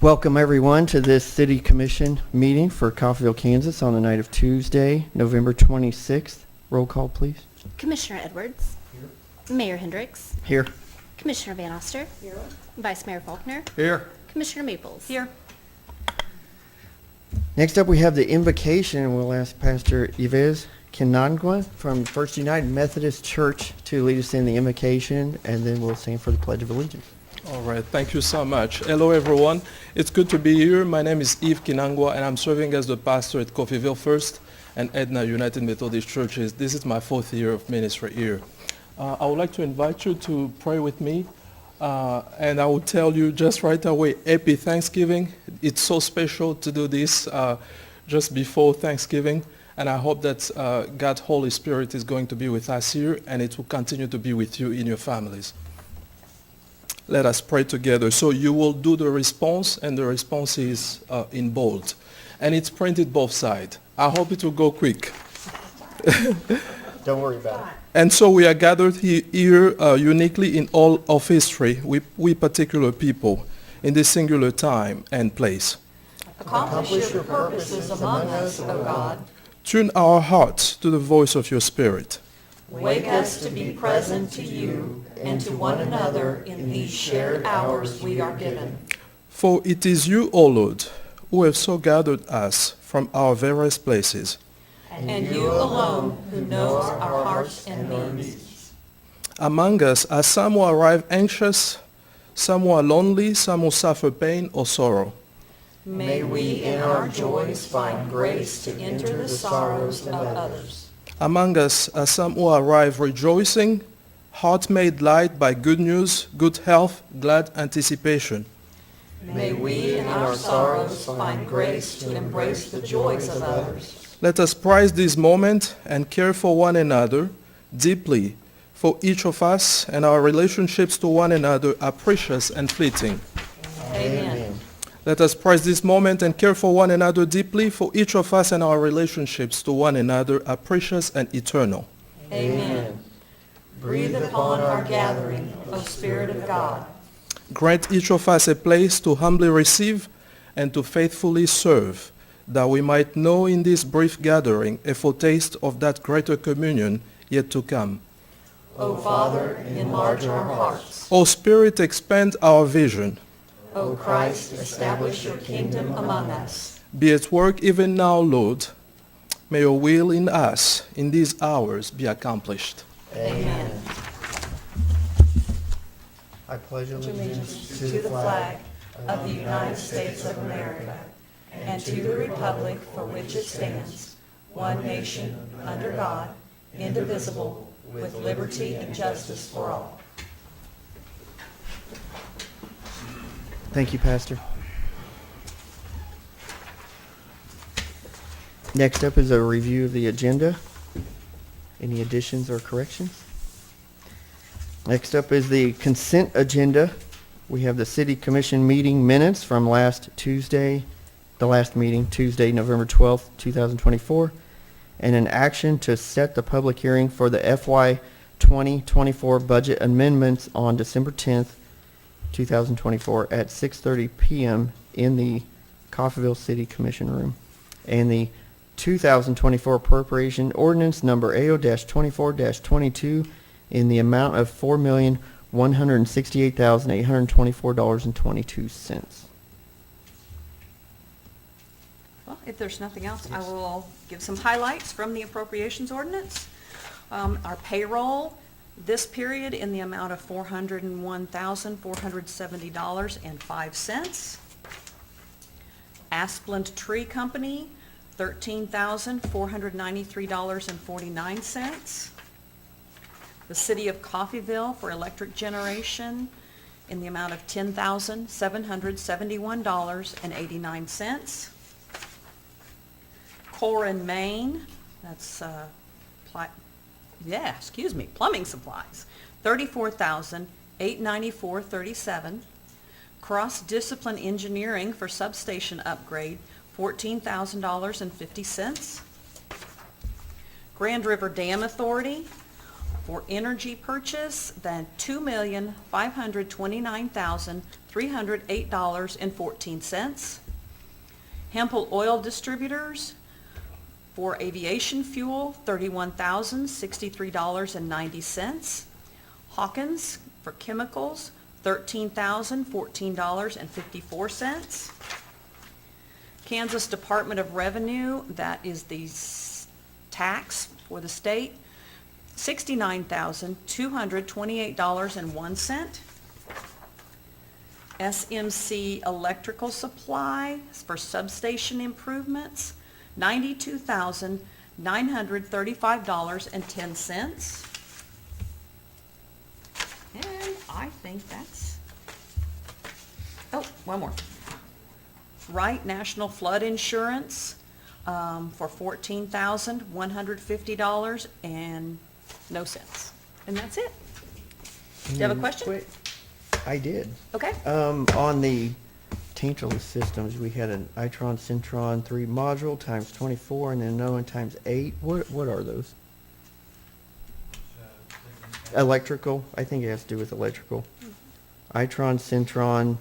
Welcome everyone to this City Commission meeting for Coffeyville, Kansas on the night of Tuesday, November 26th. Roll call, please. Commissioner Edwards. Here. Mayor Hendricks. Here. Commissioner Van Oster. Here. Vice Mayor Faulkner. Here. Commissioner Maples. Here. Next up, we have the invocation, and we'll ask Pastor Yves Kinangwa from First United Methodist Church to lead us in the invocation, and then we'll sing for the Pledge of Allegiance. All right, thank you so much. Hello, everyone. It's good to be here. My name is Yves Kinangwa, and I'm serving as the pastor at Coffeyville First and Edna United Methodist Churches. This is my 4th year of ministry here. I would like to invite you to pray with me, and I will tell you just right away, happy Thanksgiving. It's so special to do this just before Thanksgiving, and I hope that God's Holy Spirit is going to be with us here, and it will continue to be with you in your families. Let us pray together. So you will do the response, and the response is in bold. And it's printed both sides. I hope it will go quick. Don't worry about it. And so we are gathered here uniquely in all of history, we particular people, in this singular time and place. Accomplish your purposes among us, O God. Tune our hearts to the voice of your Spirit. Wake us to be present to you and to one another in these shared hours we are given. For it is you, O Lord, who have so gathered us from our various places. And you alone who knows our hearts and needs. Among us are some who arrive anxious, some who are lonely, some who suffer pain or sorrow. May we in our joys find grace to enter the sorrows of others. Among us are some who arrive rejoicing, heart made light by good news, good health, glad anticipation. May we in our sorrows find grace to embrace the joys of others. Let us prize this moment and care for one another deeply, for each of us and our relationships to one another are precious and fleeting. Amen. Let us prize this moment and care for one another deeply, for each of us and our relationships to one another are precious and eternal. Amen. Breathe upon our gathering, O Spirit of God. Grant each of us a place to humbly receive and to faithfully serve, that we might know in this brief gathering a foretaste of that greater communion yet to come. O Father, enlarge our hearts. O Spirit, expand our vision. O Christ, establish your kingdom among us. Be at work even now, Lord. May your will in us in these hours be accomplished. Amen. I pledge Allegiance to the flag of the United States of America and to the republic for which it stands, one nation, under God, indivisible, with liberty and justice for all. Thank you, Pastor. Next up is a review of the agenda. Any additions or corrections? Next up is the consent agenda. We have the City Commission meeting minutes from Tuesday, November 12th, 2024, and an action to set the public hearing for the FY 2024 budget amendments on December 10th, 2024 at 6:30 p.m. in the Coffeyville City Commission room, and the 2024 appropriation ordinance number AO-24-22 in the amount of $4,168,824.22. Well, if there's nothing else, I will give some highlights from the appropriations ordinance. Our payroll this period in the amount of $401,470.05. Asplund Tree Company, $13,493.49. The City of Coffeyville for electric generation in the amount of $10,771.89. Corin, Maine, that's plumbing supplies, $34,894.37. Cross Discipline Engineering for substation upgrade, $14,000.50. Grand River Dam Authority, For energy purchase, then $2,529,308.14. Hempel Oil Distributors, for aviation fuel, $31,063.90. Hawkins for chemicals, $13,014.54. Kansas Department of Revenue, that is the tax for the state, $69,228.01. SMC Electrical Supply for substation improvements, $92,935.10. And I think that's, oh, one more. Wright National Flood Insurance for $14,150 and no cents. And that's it. Do you have a question? Wait, I did. Okay. On the Tantalus systems, we had an Itron Centron 3 module times 24 and then another one times 8. What are those? Electrical. I think it has to do with electrical. Itron Centron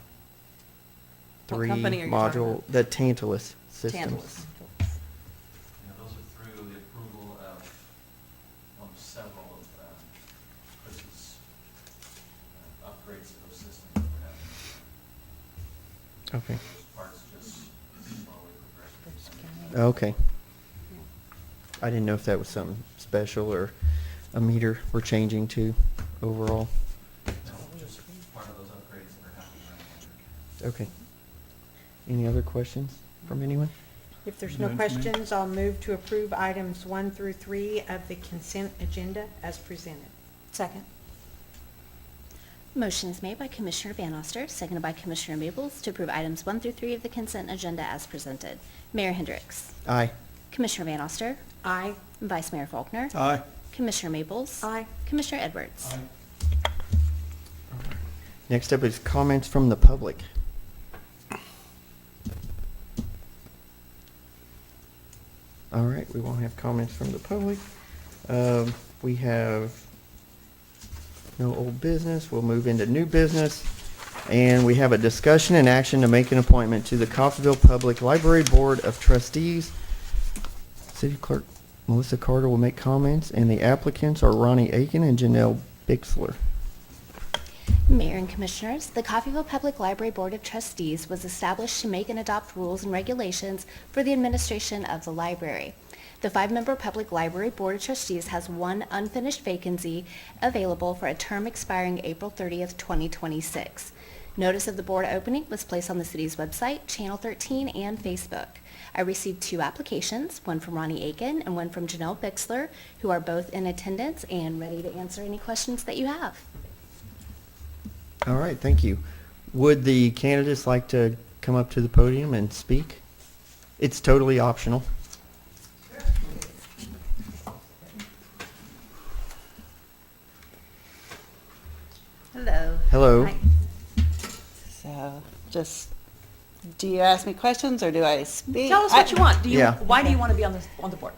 What 3 company are you talking module, about? the Tantalus systems. Tantalus. Yeah, those are through the approval of several of Chris's upgrades to those systems that we're having. Okay. Those parts just slowly progressing. Okay. I didn't know if that was something special or a meter we're changing to overall. No, just part of those upgrades that are happening right now. Okay. Any other questions from anyone? If there's no questions, I'll move to approve items 1 through 3 of the consent agenda as presented. Second. Motion is made by Commissioner Van Oster, seconded by Commissioner Maples to approve items 1 through 3 of the consent agenda as presented. Mayor Hendricks. Aye. Commissioner Van Oster. Aye. Vice Mayor Faulkner. Aye. Commissioner Maples. Aye. Commissioner Edwards. Next up is comments from the public. All right, we won't have comments from the public. We have no old business. We'll move into new business. And we have a discussion and action to make an appointment to the Coffeyville Public Library Board of Trustees. City Clerk Melissa Carter will make comments, and the applicants are Ronnie Aiken and Janelle Bixler. Mayor and Commissioners, the Coffeyville Public Library Board of Trustees was established to make and adopt rules and regulations for the administration of the library. The 5-member Public Library Board of Trustees has one unfinished vacancy available for a term expiring April 30th, 2026. Notice of the board opening was placed on the city's website, Channel 13, and Facebook. I received 2 applications, one from Ronnie Aiken and one from Janelle Bixler, who are both in attendance and ready to answer any questions that you have. All right, thank you. Would the candidates like to come up to the podium and speak? It's totally optional. Hello. Hello. Hi. So, just, do you ask me questions or do I speak? Tell us what you want. Yeah. Why do you want to be on the board?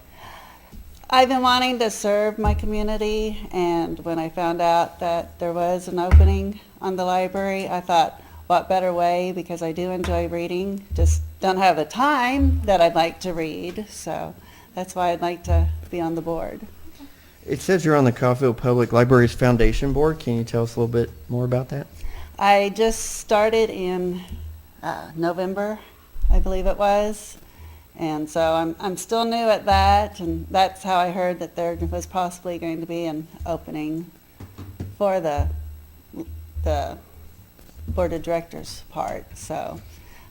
I've been wanting to serve my community, and when I found out that there was an opening on the library, I thought, what better way, because I do enjoy reading, just don't have the time that I'd like to read, so that's why I'd like to be on the board. It says you're on the Coffeyville Public Libraries Foundation Board. Can you tell us a little bit more about that? I just started in November, I believe it was. And so I'm still new at that, and that's how I heard that there was possibly going to be an opening for the board of directors part. So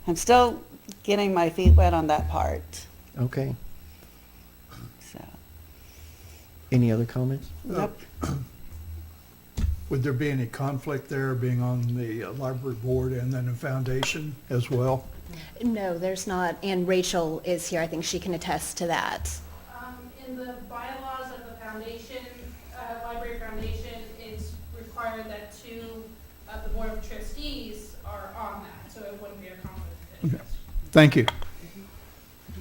I'm still getting my feet wet on that part. Okay. So, Any other comments? nope. Would there be any conflict there, being on the library board and then a foundation as well? No, there's not, and Rachel is here. I think she can attest to that. In the bylaws of the foundation, library foundation, it's required that 2 of the board of trustees are on that, so it wouldn't be a conflict of interest. Thank you.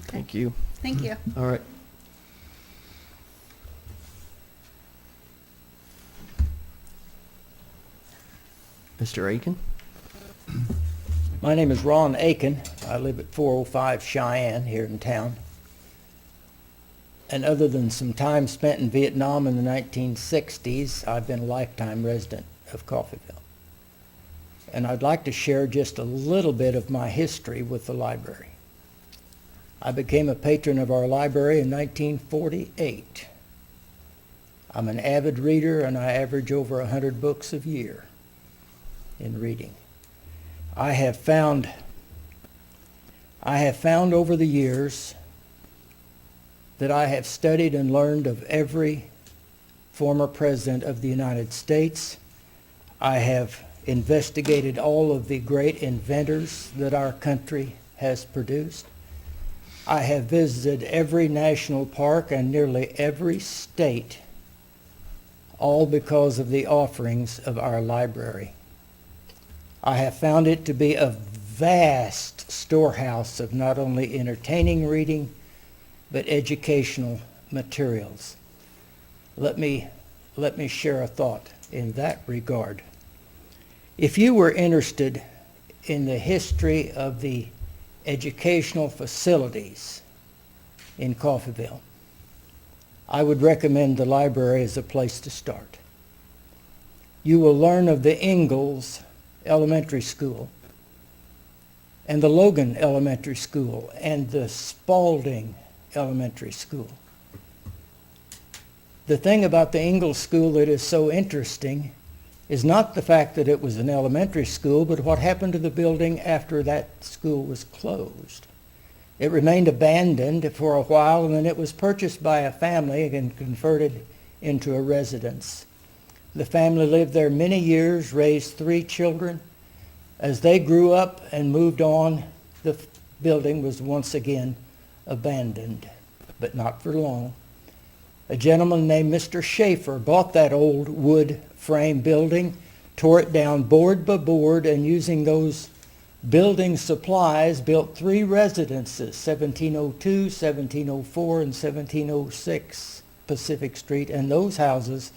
Thank you. Thank you. All right. Mr. Aiken? My name is Ron Aiken. I live at 405 Cheyenne here in town. And other than some time spent in Vietnam in the 1960s, I've been a lifetime resident of Coffeyville. And I'd like to share just a little bit of my history with the library. I became a patron of our library in 1948. I'm an avid reader, and I average over 100 books a year in reading. I have found over the years that I have studied and learned of every former president of the United States. I have investigated all of the great inventors that our country has produced. I have visited every national park and nearly every state, all because of the offerings of our library. I have found it to be a vast storehouse of not only entertaining reading, but educational materials. Let me share a thought in that regard. If you were interested in the history of the educational facilities in Coffeyville, I would recommend the library as a place to start. You will learn of the Ingalls Elementary School and the Logan Elementary School and the Spalding Elementary School. The thing about the Ingalls School that is so interesting is not the fact that it was an elementary school, but what happened to the building after that school was closed. It remained abandoned for a while, and then it was purchased by a family and converted into a residence. The family lived there many years, raised 3 children. As they grew up and moved on, the building was once again abandoned, but not for long. A gentleman named Mr. Schaefer bought that old wood frame building, tore it down board by board, and using those building supplies built 3 residences, 1702, 1704, and 1706 Pacific Street, and those houses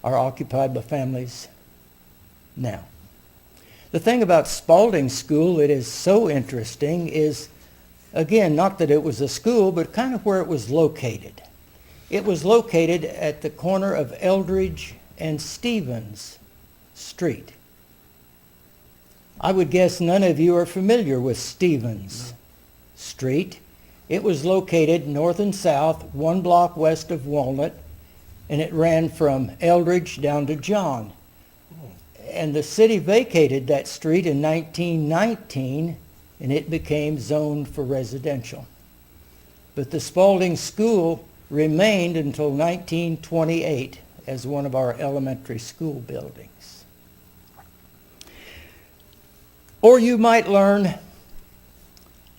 are occupied by families now. The thing about Spalding School that is so interesting is, again, not that it was a school, but kind of where it was located. It was located at the corner of Eldridge and Stevens Street. I would guess none of you are familiar with Stevens Street. It was located north and south, 1 block west of Walnut, and it ran from Eldridge down to John. And the city vacated that street in 1919, and it became zoned for residential. But the Spalding School remained until 1928 as one of our elementary school buildings. Or you might learn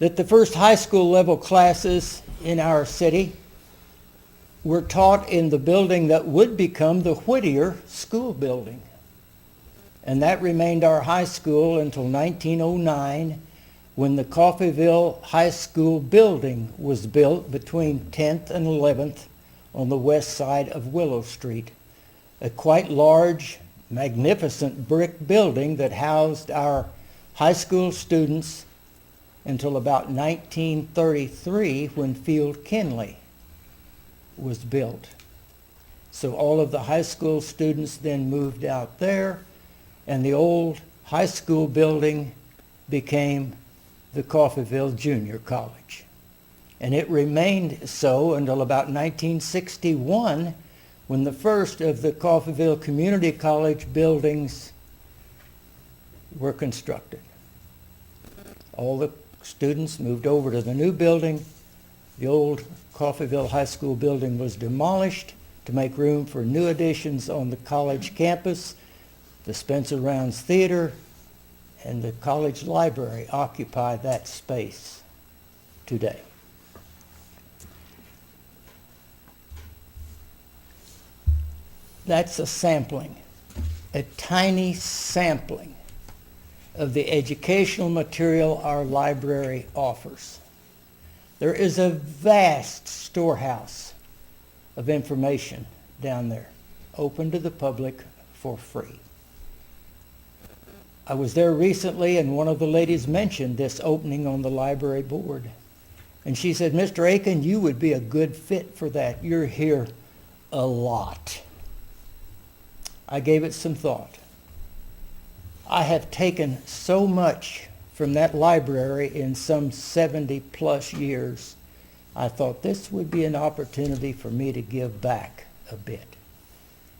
that the first high school level classes in our city were taught in the building that would become the Whittier School Building. And that remained our high school until 1909, when the Coffeyville High School building was built between 10th and 11th on the west side of Willow Street. A quite large, magnificent brick building that housed our high school students until about 1933, when Field Kinley was built. So all of the high school students then moved out there, and the old high school building became the Coffeyville Junior College. And it remained so until about 1961, when the first of the Coffeyville Community College buildings were constructed. All the students moved over to the new building. The old Coffeyville High School building was demolished to make room for new additions on the college campus. The Spencer Rounds Theater and the college library occupy that space today. That's a sampling, a tiny sampling of the educational material our library offers. There is a vast storehouse of information down there, open to the public for free. I was there recently, and one of the ladies mentioned this opening on the library board. And she said, Mr. Aiken, you would be a good fit for that. You're here a lot. I gave it some thought. I have taken so much from that library in some 70-plus years. I thought this would be an opportunity for me to give back a bit.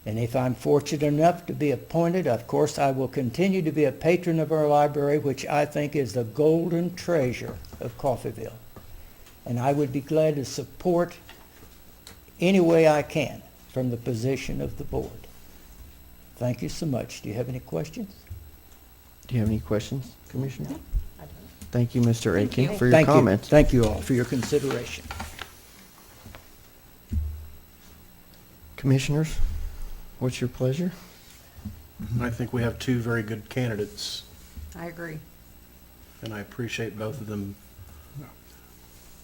And if I'm fortunate enough to be appointed, of course, I will continue to be a patron of our library, which I think is the golden treasure of Coffeyville. And I would be glad to support any way I can from the position of the board. Thank you so much. Do you have any questions? Do you have any questions, Commissioner? I don't. Thank you, Mr. Thank Aiken, you. for your Thank you. comments. Thank you all for your consideration. Commissioners, what's your pleasure? I think we have two very good candidates, I agree. and I appreciate both of them.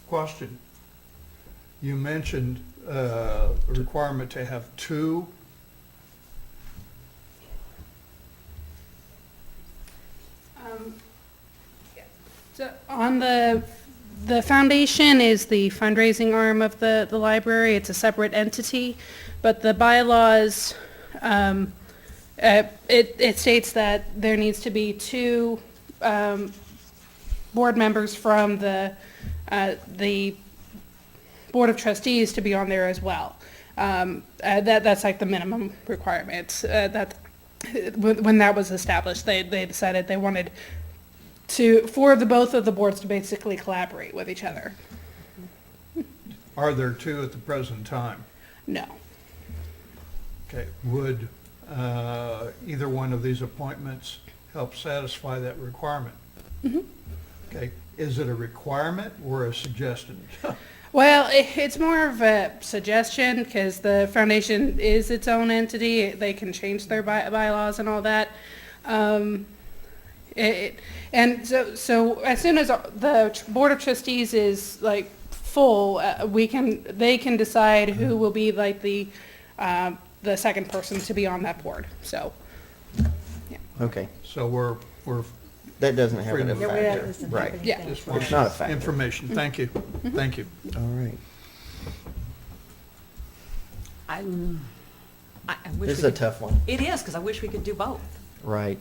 Question. You mentioned a requirement to have two. Yeah. So on the foundation is the fundraising arm of the library. It's a separate entity, but the bylaws, it states that there needs to be two board members from the Board of Trustees to be on there as well. That's like the minimum requirements. That when that was established, they decided they wanted both of the boards to basically collaborate with each other. Are there two at the present time? No. Okay, would either one of these appointments help satisfy that requirement? Mhm. Okay, is it a requirement or a suggestion? Well, it's more of a suggestion because the foundation is its own entity. They can change their bylaws and all that. And so as soon as the Board of Trustees is like full, they can decide who will be like the second person to be on that board. So, yeah. Okay, So we're that doesn't have an Yeah, we factor. doesn't have Right. anything. Yeah. just It's not a factor. information. Thank you. Thank you. All right. I wish This is we a could- tough one. It is, because I wish we could do both. Right.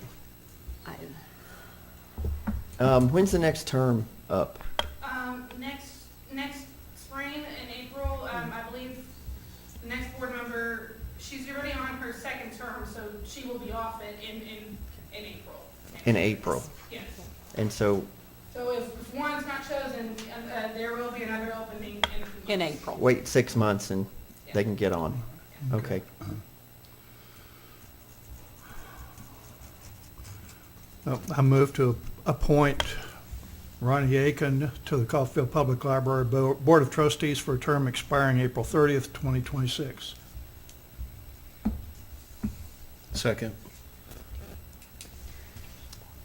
I- When's the next term up? Next spring in April, I believe the next board member, she's already on her second term, so she will be off it in April. In April. Yes. And so, So if one's not chosen, there will be another opening In April. wait 6 months and they can get on. Okay. I move to appoint Ronnie Aiken to the Coffeyville Public Library Board of Trustees for a term expiring April 30th, 2026. Second.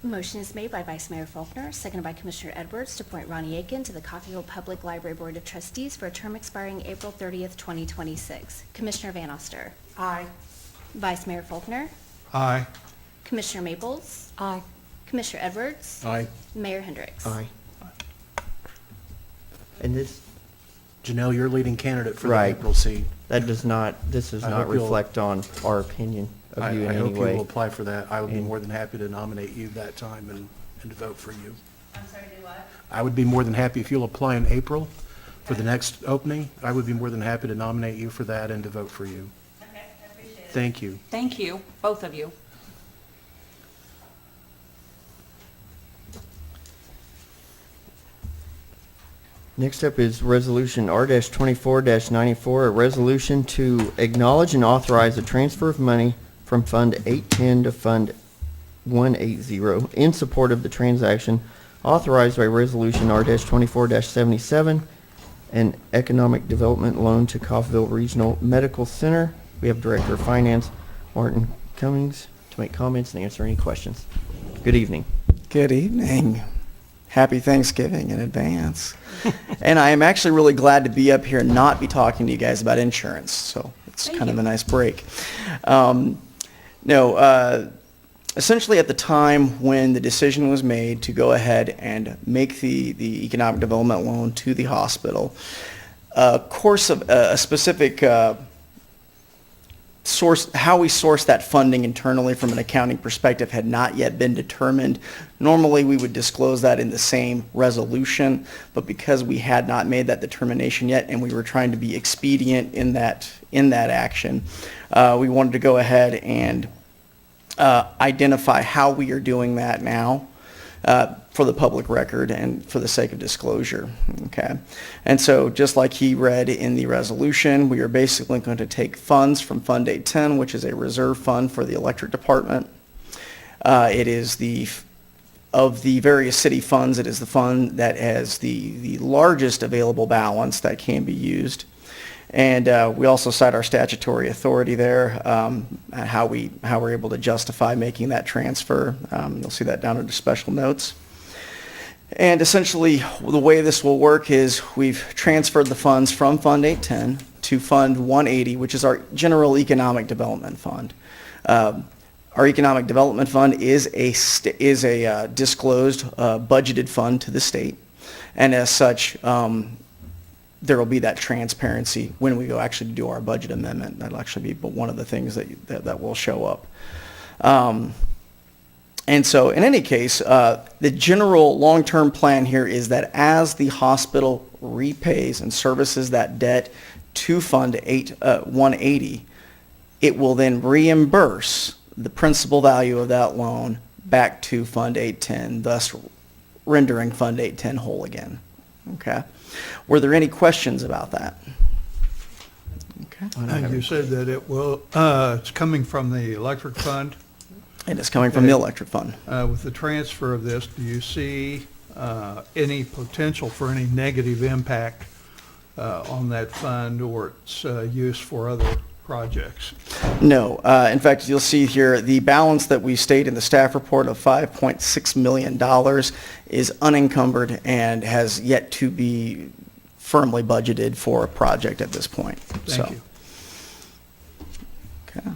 Motion is made by Vice Mayor Faulkner, seconded by Commissioner Edwards, to appoint Ronnie Aiken to the Coffeyville Public Library Board of Trustees for a term expiring April 30th, 2026. Commissioner Van Oster. Aye. Vice Mayor Faulkner. Aye. Commissioner Maples. Aye. Commissioner Edwards. Aye. Mayor Hendricks. Aye. And this, Janelle, you're leading candidate for the Right. April seat. that does not, this does I not hope you'll- reflect on our opinion I of you in I hope any you will way. apply for that. I would be And- more than happy to nominate you that time and to vote for you. I'm sorry, do what? I would be more than happy if you'll apply in April for the next opening. I would be more than happy to nominate you for that and to vote for you. Okay, I appreciate it. Thank you. Thank you, both of you. Next up is Resolution R-24-94, a resolution to acknowledge and authorize a transfer of money from Fund 810 to Fund 180 in support of the transaction authorized by Resolution R-24-77, an economic development loan to Coffeyville Regional Medical Center. We have Director of Finance, Martin Cummings, to make comments and answer any questions. Good evening. Good evening. Happy Thanksgiving in advance. And I am actually really glad to be up here and not be talking to you guys about insurance. So it's Thank kind of you. a nice break. essentially at the time when the decision was made to go ahead and make the economic development loan to the hospital, a course of a specific source, how we source that funding internally from an accounting perspective had not yet been determined. Normally, we would disclose that in the same resolution, but because we had not made that determination yet and we were trying to be expedient in that action, we wanted to go ahead and identify how we are doing that now for the public record and for the sake of disclosure, okay? And so just like he read in the resolution, we are basically going to take funds from Fund 810, which is a reserve fund for the electric department. It is of the various city funds, it is the fund that has the largest available balance that can be used. And we also cite our statutory authority there, how we're able to justify making that transfer. You'll see that down under special notes. And essentially, the way this will work is we've transferred the funds from Fund 810 to Fund 180, which is our general economic development fund. Our economic development fund is a disclosed budgeted fund to the state, and as such, there will be that transparency when we go actually do our budget amendment. That'll actually be one of the things that will show up. And so in any case, the general long-term plan here is that as the hospital repays and services that debt to Fund 180, it will then reimburse the principal value of that loan back to Fund 810, thus rendering Fund 810 whole again. Okay? Were there any questions about that? Okay. And you said that it's coming from the electric fund. And it's coming from the electric fund. With the transfer of this, do you see any potential for any negative impact on that fund or its use for other projects? No. In fact, you'll see here the balance that we state in the staff report of $5.6 million is unencumbered and has yet to be firmly budgeted for a project at this point. Thank you. Okay.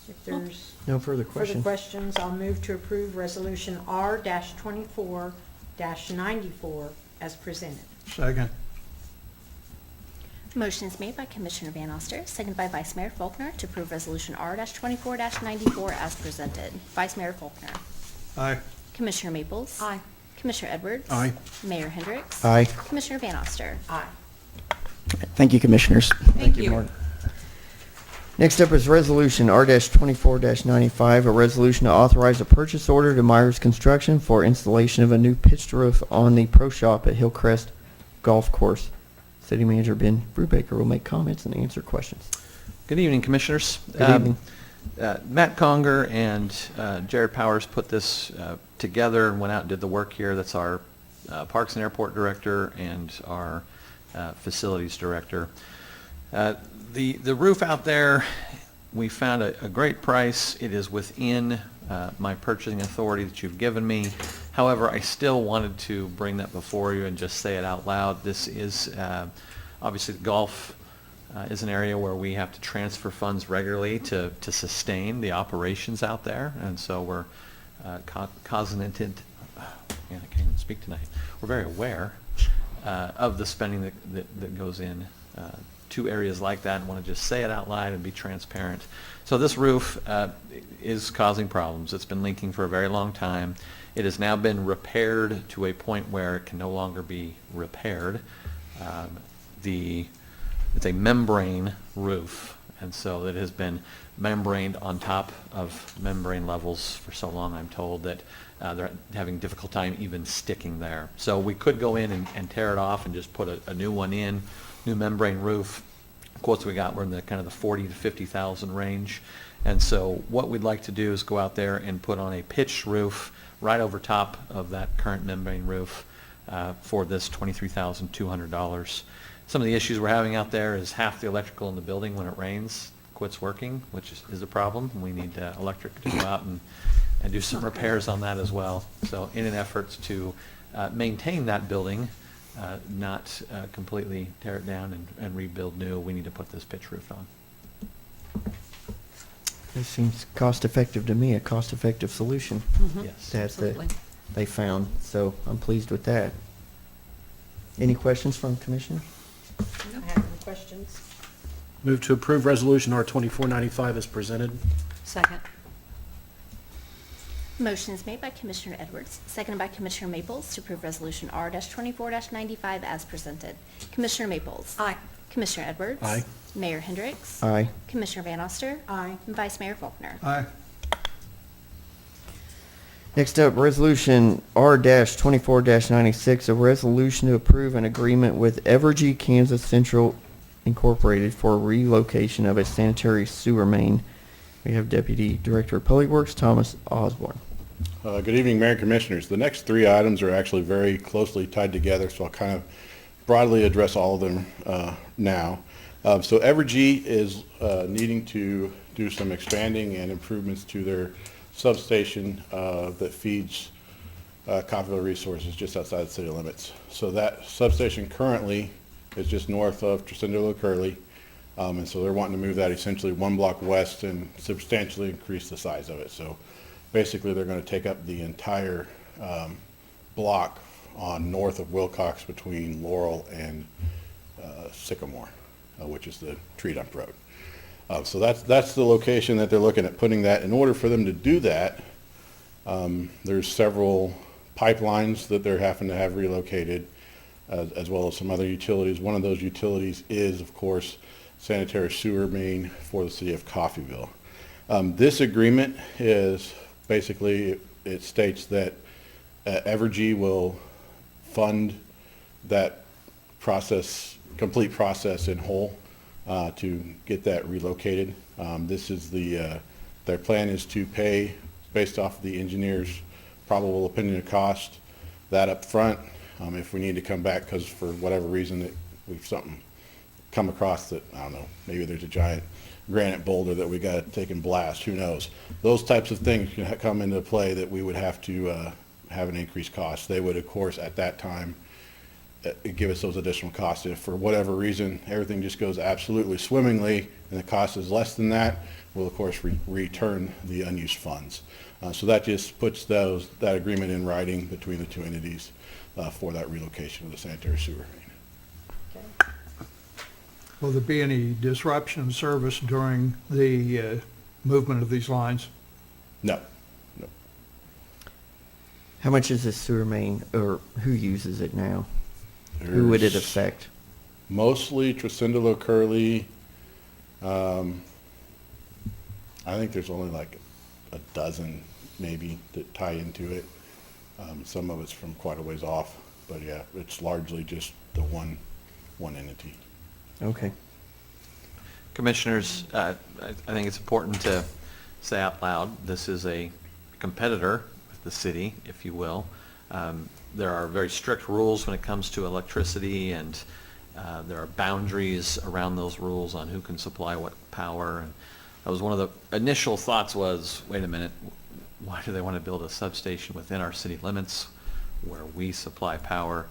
If there's No further further questions. questions, I'll move to approve Resolution R-24-94 as presented. Second. Motion is made by Commissioner Van Oster, seconded by Vice Mayor Faulkner to approve Resolution R-24-94 as presented. Vice Mayor Faulkner. Aye. Commissioner Maples. Aye. Commissioner Edwards. Aye. Mayor Hendricks. Aye. Commissioner Van Oster. Aye. Thank you, Commissioners. Thank you. Next up is Resolution R-24-95, a resolution to authorize a purchase order to Myers Construction for installation of a new pitched roof on the Pro Shop at Hillcrest Golf Course. City Manager Ben Brubaker will make comments and answer questions. Good evening, Commissioners. Good evening. Matt Conger and Jared Powers put this together and went out and did the work here. That's our Parks and Airport Director and our Facilities Director. The roof out there, we found a great price. It is within my purchasing authority that you've given me. However, I still wanted to bring that before you and just say it out loud. This is obviously golf is an area where we have to transfer funds regularly to sustain the operations out there, and so we're cognizant. I can't even speak tonight. We're very aware of the spending that goes in to areas like that, and want to just say it out loud and be transparent. So this roof is causing problems. It's been leaking for a very long time. It has now been repaired to a point where it can no longer be repaired. It's a membrane roof, and so it has been membraned on top of membrane levels for so long, I'm told, that they're having a difficult time even sticking there. So we could go in and tear it off and just put a new one in, new membrane roof. Quotes we got were in the kind of the 40 to 50,000 range. And so what we'd like to do is go out there and put on a pitched roof right over top of that current membrane roof for this $23,200. Some of the issues we're having out there is half the electrical in the building when it rains quits working, which is a problem. We need electric to go out and do some repairs on that as well. So in an effort to maintain that building, not completely tear it down and rebuild new, we need to put this pitch roof on. This seems cost-effective to me, a cost-effective solution Yes. that Absolutely. they found, so I'm pleased with that. Any questions from Commissioner? I have no questions. Move to approve Resolution R 2495 as presented. Second. Motion is made by Commissioner Edwards, seconded by Commissioner Maples to approve Resolution R-24-95 as presented. Commissioner Maples. Aye. Commissioner Edwards. Aye. Mayor Hendricks. Aye. Commissioner Van Oster. Aye. And Vice Mayor Faulkner. Aye. Next up, Resolution R-24-96, a resolution to approve an agreement with Evergy Kansas Central Incorporated for relocation of a sanitary sewer main. We have Deputy Director of Public Works, Thomas Osborne. Good evening, Mayor and Commissioners. The next three items are actually very closely tied together, so I'll kind of broadly address all of them now. So Evergy is needing to do some expanding and improvements to their substation that feeds Coffeyville Resources just outside the city limits. So that substation currently is just north of Tresendolo-Curley, and so they're wanting to move that essentially one block west and substantially increase the size of it. So basically, they're going to take up the entire block on north of Wilcox between Laurel and Sycamore, which is the tree dump road. So that's the location that they're looking at putting that. In order for them to do that, there's several pipelines that they're having to have relocated, as well as some other utilities. One of those utilities is, of course, sanitary sewer main for the city of Coffeyville. This agreement is basically, it states that Evergy will fund that process, complete process in whole to get that relocated. This is their plan is to pay based off the engineer's probable opinion of cost, that up front. If we need to come back because for whatever reason that we've something come across that, I don't know, maybe there's a giant granite boulder that we got to take and blast, who knows. Those types of things can come into play that we would have to have an increased cost. They would, of course, at that time, give us those additional costs. If for whatever reason everything just goes absolutely swimmingly and the cost is less than that, we'll of course return the unused funds. So that just puts that agreement in writing between the two entities for that relocation of the sanitary sewer main. Will there be any disruption of service during the movement of these lines? No. How much is this sewer main, or who uses it now? Who would it There's affect? Mostly Tresendolo-Curley. I think there's only like a dozen maybe that tie into it. Some of it's from quite a ways off, but yeah, it's largely just the one entity. Okay. Commissioners, I think it's important to say out loud, this is a competitor with the city, if you will. There are very strict rules when it comes to electricity, and there are boundaries around those rules on who can supply what power. And that was one of the initial thoughts was, wait a minute, why do they want to build a substation within our city limits where we supply power?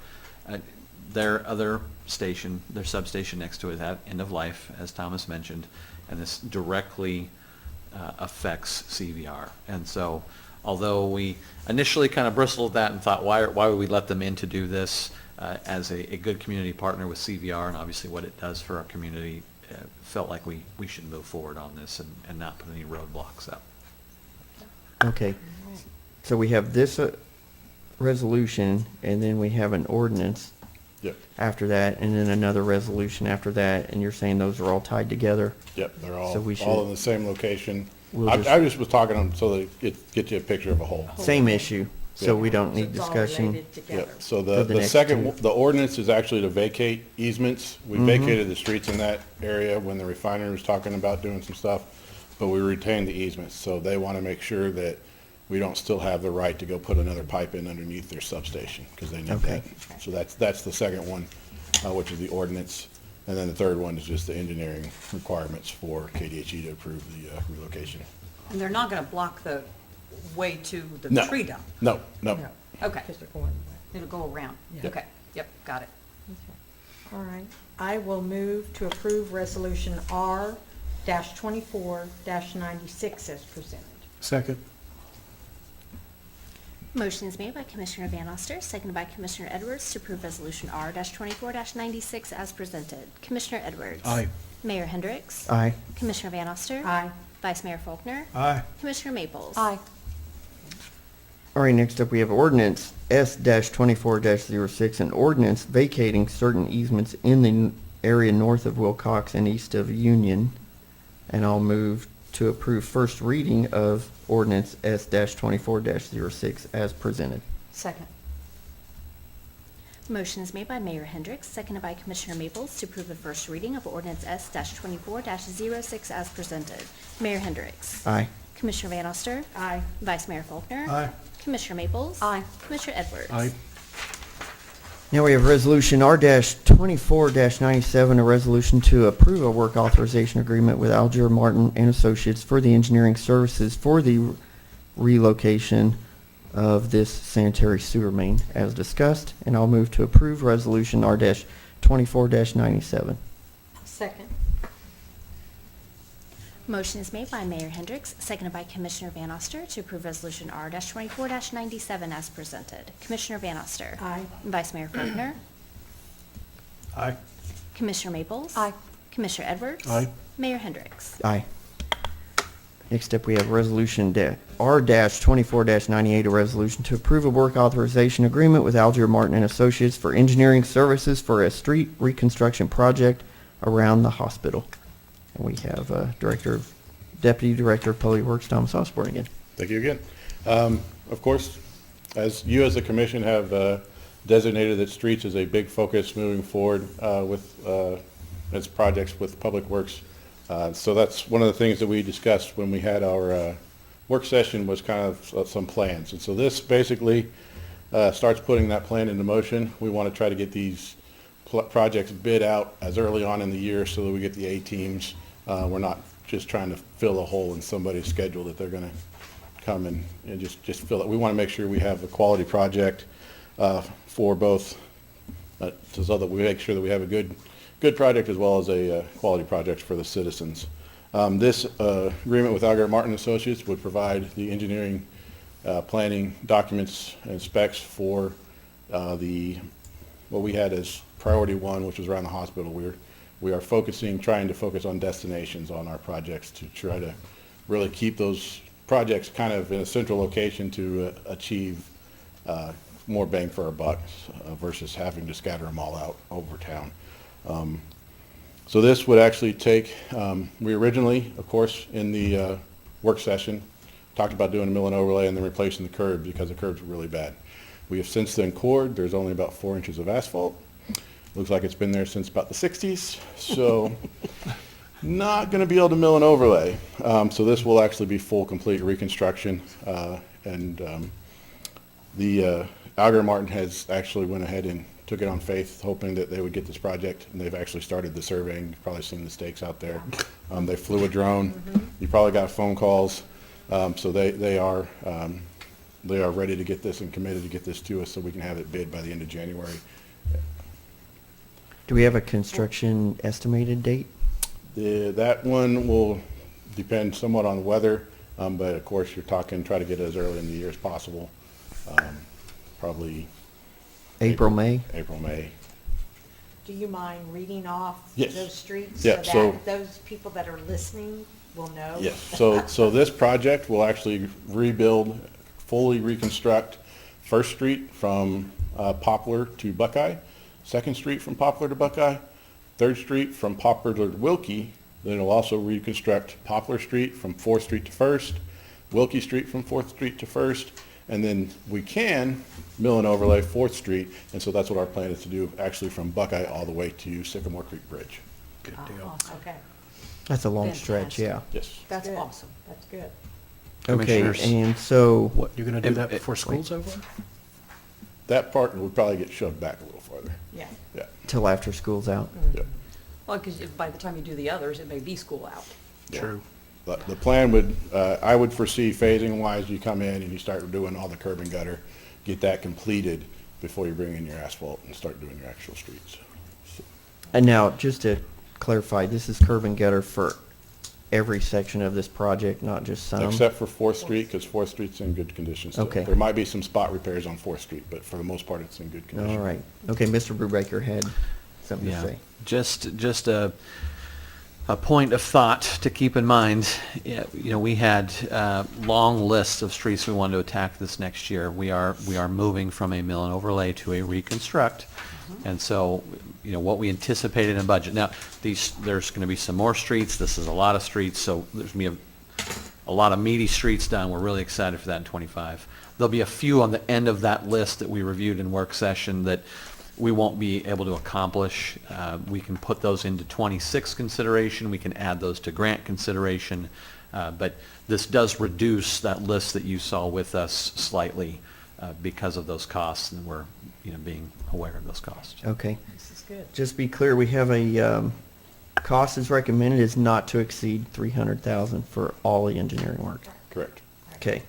Their other station, their substation next to it, at end of life, as Thomas mentioned, and this directly affects CVR. And so, although we initially kind of bristled at that and thought, why would we let them in to do this, as a good community partner with CVR and obviously what it does for our community, felt like we should move forward on this and not put any roadblocks up. Okay. So we have this resolution, and then we have an ordinance Yep. after that, and then another resolution after that, and you're saying those are all tied together? Yep, they're So we should- all in the same location. We'll I just- just was talking to them so that it get you a picture of a whole. Same issue, so Yeah. we don't So need it's all discussion. related together. Yep, so For the the next second, two. the ordinance is actually to vacate easements. We vacated the streets in that area when the refinery was talking about doing some stuff, but we retained the easements. So they want to make sure that we don't still have the right to go put another pipe in underneath their substation, because they need Okay. that. So that's the second one, which is the ordinance. And then the third one is just the engineering requirements for KDHE to approve the relocation. And they're not going to block the way to the No. tree dump? No. Okay. Because they're going away. It'll go around? Yeah. Okay, yep, got it. Okay. All right. I will move to approve Resolution R R-24-96 as presented. Second. Motion is made by Commissioner Van Oster, seconded by Commissioner Edwards to approve Resolution R-24-96 as presented. Commissioner Edwards. Aye. Mayor Hendricks. Aye. Commissioner Van Oster. Aye. Vice Mayor Faulkner. Aye. Commissioner Maples. Aye. All right, next up, we have ordinance S-24-06, an ordinance vacating certain easements in the area north of Wilcox and east of Union. And I'll move to approve first reading of ordinance S-24-06 as presented. Second. Motion is made by Mayor Hendricks, seconded by Commissioner Maples to approve the first reading of ordinance S-24-06 as presented. Mayor Hendricks. Aye. Commissioner Van Oster. Aye. Vice Mayor Faulkner. Aye. Commissioner Maples. Aye. Commissioner Edwards. Aye. Now we have resolution R-24-97, a resolution to approve a work authorization agreement with Alger Martin and Associates for the engineering services for the relocation of this sanitary sewer main as discussed, and I'll move to approve resolution R-24-97. Second. Motion is made by Mayor Hendricks, seconded by Commissioner Van Oster to approve resolution R-24-97 as presented. Commissioner Van Oster. Aye. Vice Mayor Faulkner. Aye. Commissioner Maples. Aye. Commissioner Edwards. Aye. Mayor Hendricks. Aye. Next up, we have resolution R-24-98, a resolution to approve a work authorization agreement with Alger Martin and Associates for engineering services for a street reconstruction project around the hospital. And we have Deputy Director of Public Works, Thomas Osborne again. Thank you again. Of course, as you as the commission have designated that streets is a big focus moving forward with its projects with Public Works. So that's one of the things that we discussed when we had our work session was kind of some plans. And so this basically starts putting that plan into motion. We want to try to get these projects bid out as early on in the year so that we get the A-teams. We're not just trying to fill a hole in somebody's schedule that they're going to come and just fill it. We want to make sure we have a quality project for both, so that we make sure that we have a good project as well as a quality project for the citizens. This agreement with Alger Martin Associates would provide the engineering planning documents and specs for what we had as priority one, which was around the hospital. We are trying to focus on destinations on our projects to try to really keep those projects kind of in a central location to achieve more bang for our bucks versus having to scatter them all out over town. So this would actually take, we originally, of course, in the work session, talked about doing a mill and overlay and then replacing the curb because the curbs were really bad. We have since then cored. There's only about 4 inches of asphalt. Looks like it's been there since about the 60s, so not going to be able to mill and overlay. So this will actually be full, complete reconstruction. The Alger Martin has actually went ahead and took it on faith, hoping that they would get this project, and they've actually started the surveying. You've probably seen the stakes out there. They flew a drone. You probably got phone calls. So they are ready to get this and committed to get this to us so we can have it bid by the end of January. Do we have a construction estimated date? That one will depend somewhat on the weather, but of course you're talking, try to get it as early in the year as possible. Probably April, May? April, May. Do you mind reading off Yes. those streets Yeah, so so- that those people that are listening will know? Yes, so this project will actually rebuild, fully reconstruct First Street from Poplar to Buckeye, Second Street from Poplar to Buckeye, Third Street from Poplar to Wilkie. Then it'll also reconstruct Poplar Street from 4th Street to First, Wilkie Street from 4th Street to First, and then we can mill and overlay 4th Street, and so that's what our plan is to do, actually from Buckeye all the way to Sycamore Creek Bridge. Good deal. Okay, That's a long stretch, yeah. Yes. That's good. awesome. That's good. Okay, Commissioners. and so, What, you're going to do Em- that em- before school's over? That part would probably get shoved back a little farther. Yeah. Yeah, till after school's out? yeah. Well, because by the time you do the others, it may be school out. True. But the plan would, I would foresee phasing wise, you come in and you start doing all the curb and gutter, get that completed before you bring in your asphalt and start doing your actual streets. So, And now, just to clarify, this is curb and gutter for every section of this project, not just some? Except for 4th Street, because 4th Street's in good condition still. Okay. There might be some spot repairs on 4th Street, but for the most part, it's in good condition. All right. Okay, Mr. Brubaker had something to Yeah, say. just a point of thought to keep in mind. Yeah, you know, we had long lists of streets we wanted to attack this next year. We are moving from a mill and overlay to a reconstruct, and so, you know, what we anticipated in budget. Now, there's going to be some more streets. This is a lot of streets, so there's going to be a lot of meaty streets done. We're really excited for that in '25. There'll be a few on the end of that list that we reviewed in work session that we won't be able to accomplish. We can put those into '26 consideration. We can add those to grant consideration. But this does reduce that list that you saw with us slightly because of those costs, and we're, you know, being aware of those costs. Okay. This is good. Just be clear, we have a, cost is recommended is not to exceed 300,000 for all the engineering work. Correct. Okay.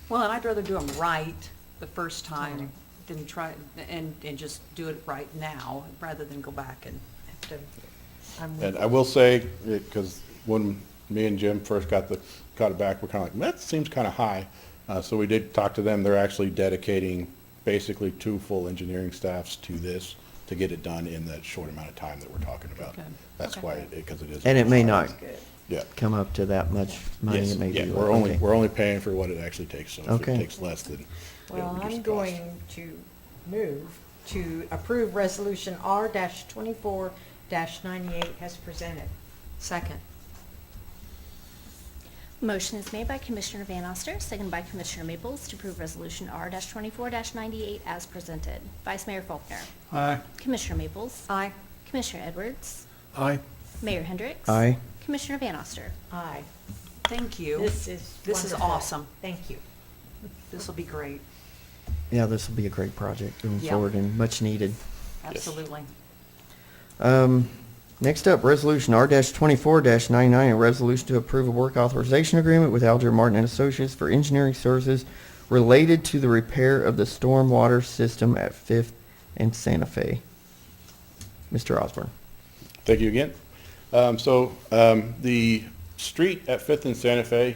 Well, and I'd rather do them right the first time than try, and just do it right now, rather than go back and have to. And I will say, because when me and Jim first got it back, we're kind of like, that seems kind of high. So we did talk to them. They're actually dedicating basically 2 full engineering staffs to this to get it done in that short amount of time that we're talking about. Okay. That's Okay. why, because it is. And it may not Yeah. come up to that much money. Yes, It may yeah, be. we're okay. only paying for what it actually takes, so if Okay. it takes less, then Well, it'll reduce I'm the cost. going to move to approve Resolution R-24-98 as presented. Second. Motion is made by Commissioner Van Oster, seconded by Commissioner Maples to approve Resolution R-24-98 as presented. Vice Mayor Faulkner. Aye. Commissioner Maples. Aye. Commissioner Edwards. Aye. Mayor Hendricks. Aye. Commissioner Van Oster. Aye. Thank you. This is wonderful. Awesome. Thank you. This will be great. Yeah, this will be a great project going Yeah. forward and much needed. Absolutely. Next up, Resolution R-24-99, a resolution to approve a work authorization agreement with Alger Martin and Associates for engineering services related to the repair of the stormwater system at 5th and Santa Fe. Mr. Osborne. Thank you again. The street at 5th and Santa Fe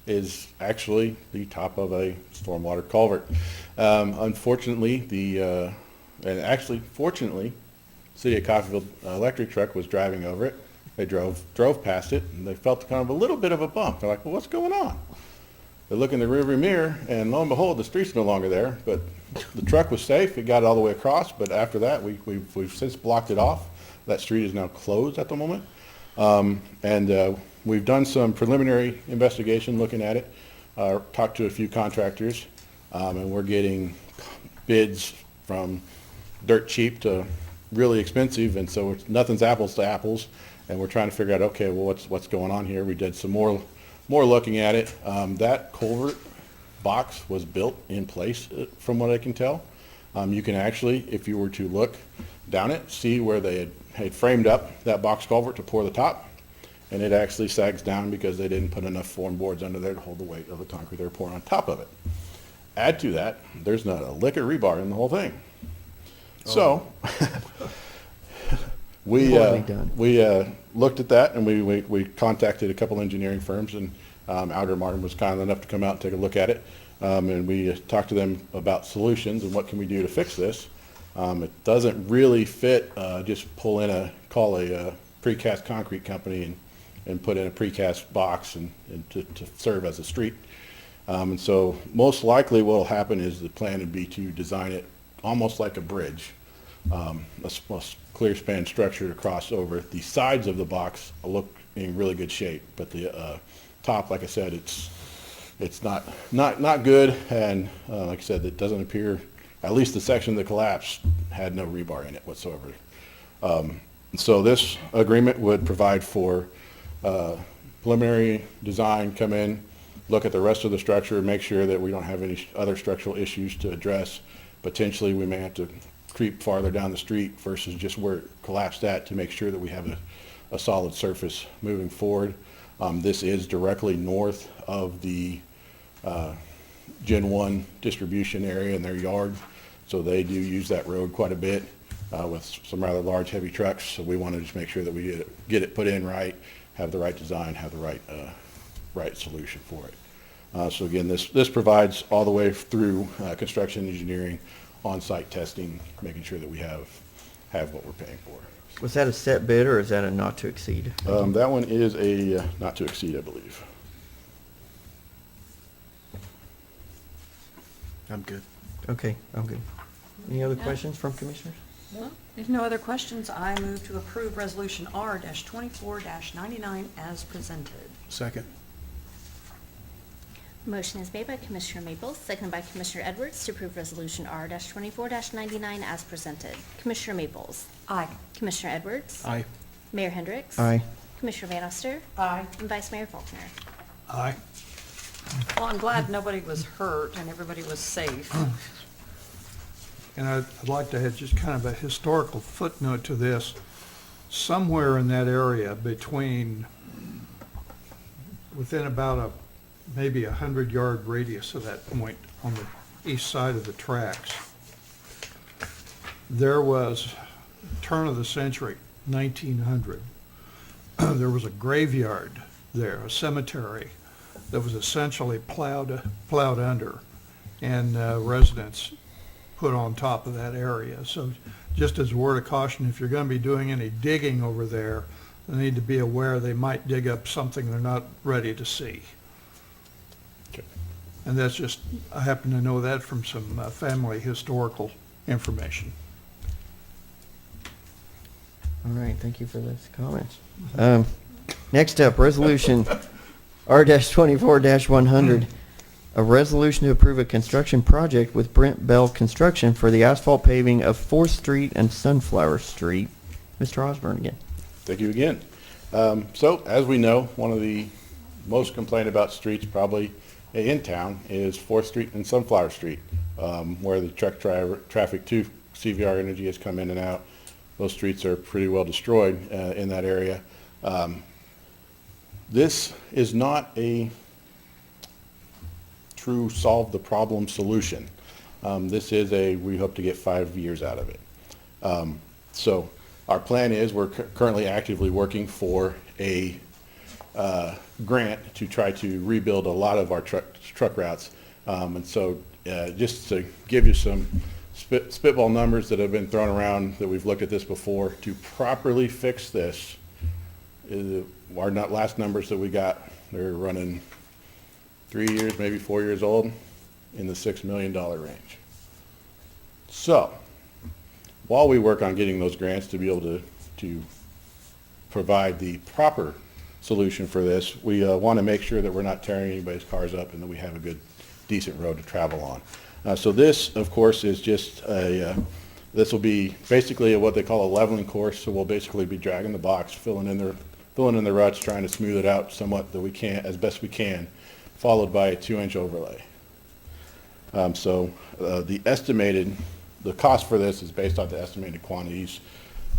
is actually the top of a stormwater culvert. Unfortunately, fortunately, City of Coffeyville electric truck was driving over it. They drove past it, and they felt kind of a little bit of a bump. They're like, well, what's going on? They look in the rearview mirror, and lo and behold, the street's no longer there. But the truck was safe. It got all the way across. But after that, we've since blocked it off. That street is now closed at the moment. We've done some preliminary investigation looking at it, talked to a few contractors, and we're getting bids from dirt cheap to really expensive, and so nothing's apples to apples, and we're trying to figure out, okay, well, what's going on here. We did some more looking at it. That culvert box was built in place, from what I can tell. You can actually, if you were to look down it, see where they had framed up that box culvert to pour the top, and it actually sags down because they didn't put enough form boards under there to hold the weight of the concrete they were pouring on top of it. Add to that, there's not a lick of rebar in the whole thing. So, we looked at that, and we contacted a couple engineering firms, and Alger Martin was kind enough to come out and take a look at it, and we talked to them about solutions and what can we do to fix this. It doesn't really fit, just call a precast concrete company and put in a precast box and to serve as a street. And so most likely what will happen is the plan would be to design it almost like a bridge, a clear span structure to cross over. The sides of the box look in really good shape, but the top, like I said, it's not good, and like I said, it doesn't appear, at least the section that collapsed had no rebar in it whatsoever. So this agreement would provide for preliminary design, come in, look at the rest of the structure, make sure that we don't have any other structural issues to address. Potentially, we may have to creep farther down the street versus just where it collapsed at to make sure that we have a solid surface moving forward. This is directly north of the Gen 1 distribution area in their yard, so they do use that road quite a bit. with some rather large, heavy trucks. So we want to just make sure that we get it put in right, have the right design, have the right solution for it. So again, this provides all the way through construction engineering, on-site testing, making sure that we have what we're paying for. Was that a set bid or is that a not to exceed? That one is a not to exceed, I believe. I'm good. Okay, I'm good. Any other Yeah. questions from commissioners? Well, if no other questions, I move to approve Resolution R-24-99 as presented. Second. Motion is made by Commissioner Maples, seconded by Commissioner Edwards to approve Resolution R-24-99 as presented. Commissioner Maples. Aye. Commissioner Edwards. Aye. Mayor Hendricks. Aye. Commissioner Van Oster. Aye. And Vice Mayor Faulkner. Aye. Well, I'm glad nobody was hurt and everybody was safe. And I'd like to add just kind of a historical footnote to this. Somewhere in that area within about maybe 100-yard radius of that point on the east side of the tracks, there was, turn of the century, 1900, there was a graveyard there, a cemetery that was essentially plowed under, and residents put on top of that area. So just as a word of caution, if you're going to be doing any digging over there, they need to be aware they might dig up something they're not ready to see. Okay. And that's just, I happen to know that from some family historical information. All right, thank you for those comments. Next up, Resolution R-24-100, a resolution to approve a construction project with Brent Bell Construction for the asphalt paving of 4th Street and Sunflower Street. Mr. Osborne again. Thank you again. So as we know, one of the most complained about streets probably in town is 4th Street and Sunflower Street, where the traffic to CVR Energy has come in and out. Those streets are pretty well destroyed in that area. This is not a true solve the problem solution. This is we hope to get 5 years out of it. So our plan is we're currently actively working for a grant to try to rebuild a lot of our truck routes. And so just to give you some spitball numbers that have been thrown around that we've looked at this before, to properly fix this, our last numbers that we got, they're running 3 years, maybe 4 years old, in the $6 million range. So while we work on getting those grants to be able to provide the proper solution for this, we want to make sure that we're not tearing anybody's cars up and that we have a good, decent road to travel on. So this, of course, is just this will be basically what they call a leveling course. So we'll basically be dragging the box, filling in the ruts, trying to smooth it out somewhat that we can, as best we can, followed by a 2-inch overlay. The cost for this is based on the estimated quantities.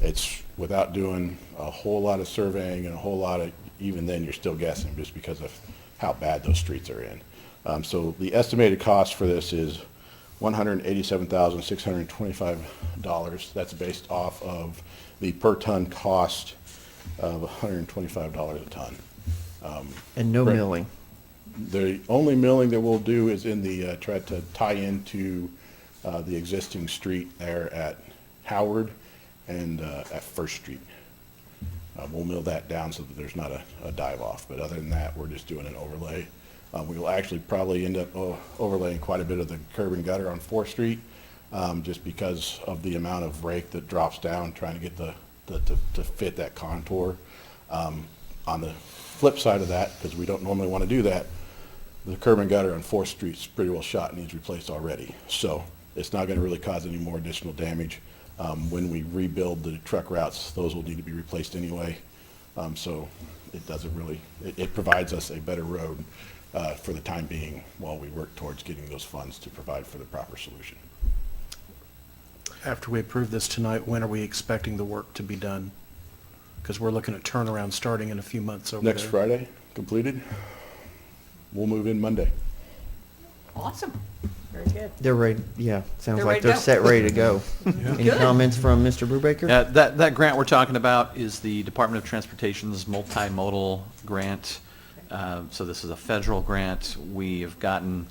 It's without doing a whole lot of surveying and a whole lot of, even then you're still guessing just because of how bad those streets are in. So the estimated cost for this is $187,625. That's based off of the per ton cost of $125 a ton. And no Right. milling. The only milling that we'll do is in the, try to tie into the existing street there at Howard and at First Street. We'll mill that down so that there's not a dive off, but other than that, we're just doing an overlay. We will actually probably end up overlaying quite a bit of the curb and gutter on 4th Street, just because of the amount of rake that drops down, trying to get to fit that contour. On the flip side of that, because we don't normally want to do that, the curb and gutter on 4th Street is pretty well shot and needs replaced already. So it's not going to really cause any more additional damage. When we rebuild the truck routes, those will need to be replaced anyway. So it doesn't really, it provides us a better road for the time being while we work towards getting those funds to provide for the proper solution. After we approve this tonight, when are we expecting the work to be done? Because we're looking at turnaround starting in a few months over there. Next Friday, completed. We'll move in Monday. Awesome. Very good. They're ready, yeah, sounds They're like ready to they're go. set, ready to go. Any Good. comments from Mr. Brubaker? That grant we're talking about is the Department of Transportation's multimodal grant. So this is a federal grant. We have gotten,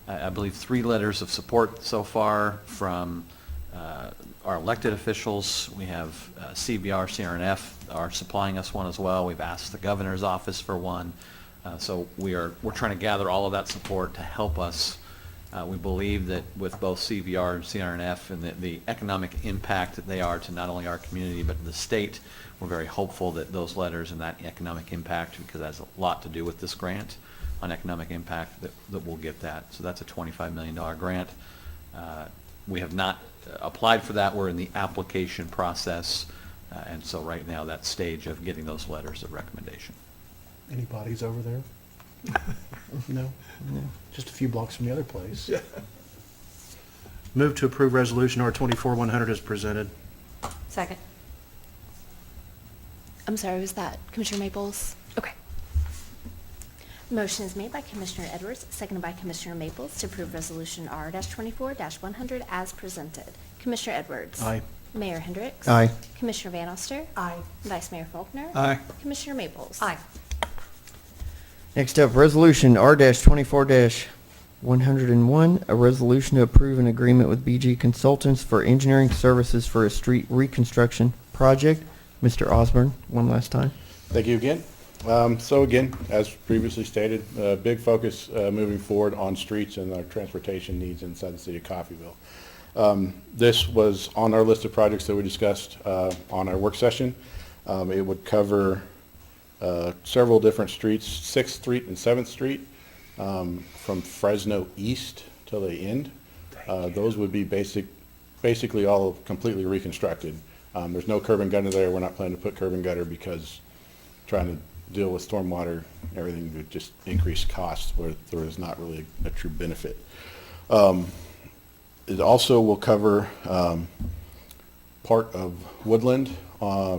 I believe, 3 letters of support so far from our elected officials. We have CVR, CRNF are supplying us one as well. We've asked the governor's office for one. So we're trying to gather all of that support to help us. We believe that with both CVR and CRNF and the economic impact that they are to not only our community but the state, we're very hopeful that those letters and that economic impact, because that has a lot to do with this grant on economic impact, that we'll get that. So that's a $25 million grant. We have not applied for that. We're in the application process. And so right now, that stage of getting those letters of recommendation. Any bodies over there? No? Just a few blocks from the other place. Move to approve Resolution R24-100 as presented. Second. I'm sorry, was that Commissioner Maples? Okay. Motion is made by Commissioner Edwards, seconded by Commissioner Maples to approve Resolution R-24-100 as presented. Commissioner Edwards? Aye. Mayor Hendricks? Aye. Commissioner Van Oster? Aye. Vice Mayor Faulkner? Aye. Commissioner Maples? Aye. Next up, Resolution R-24-101, a resolution to approve an agreement with BG Consultants for engineering services for a street reconstruction project. Mr. Osborne, one last time. Thank you again. So again, as previously stated, big focus moving forward on streets and our transportation needs inside the city of Coffeyville. This was on our list of projects that we discussed on our work session. It would cover several different streets, 6th Street and 7th Street, from Fresno East till the end. Those would be basically all completely reconstructed. There's no curb and gutter there. We're not planning to put curb and gutter because trying to deal with stormwater, everything would just increase costs where there is not really a true benefit. It also will cover part of Woodland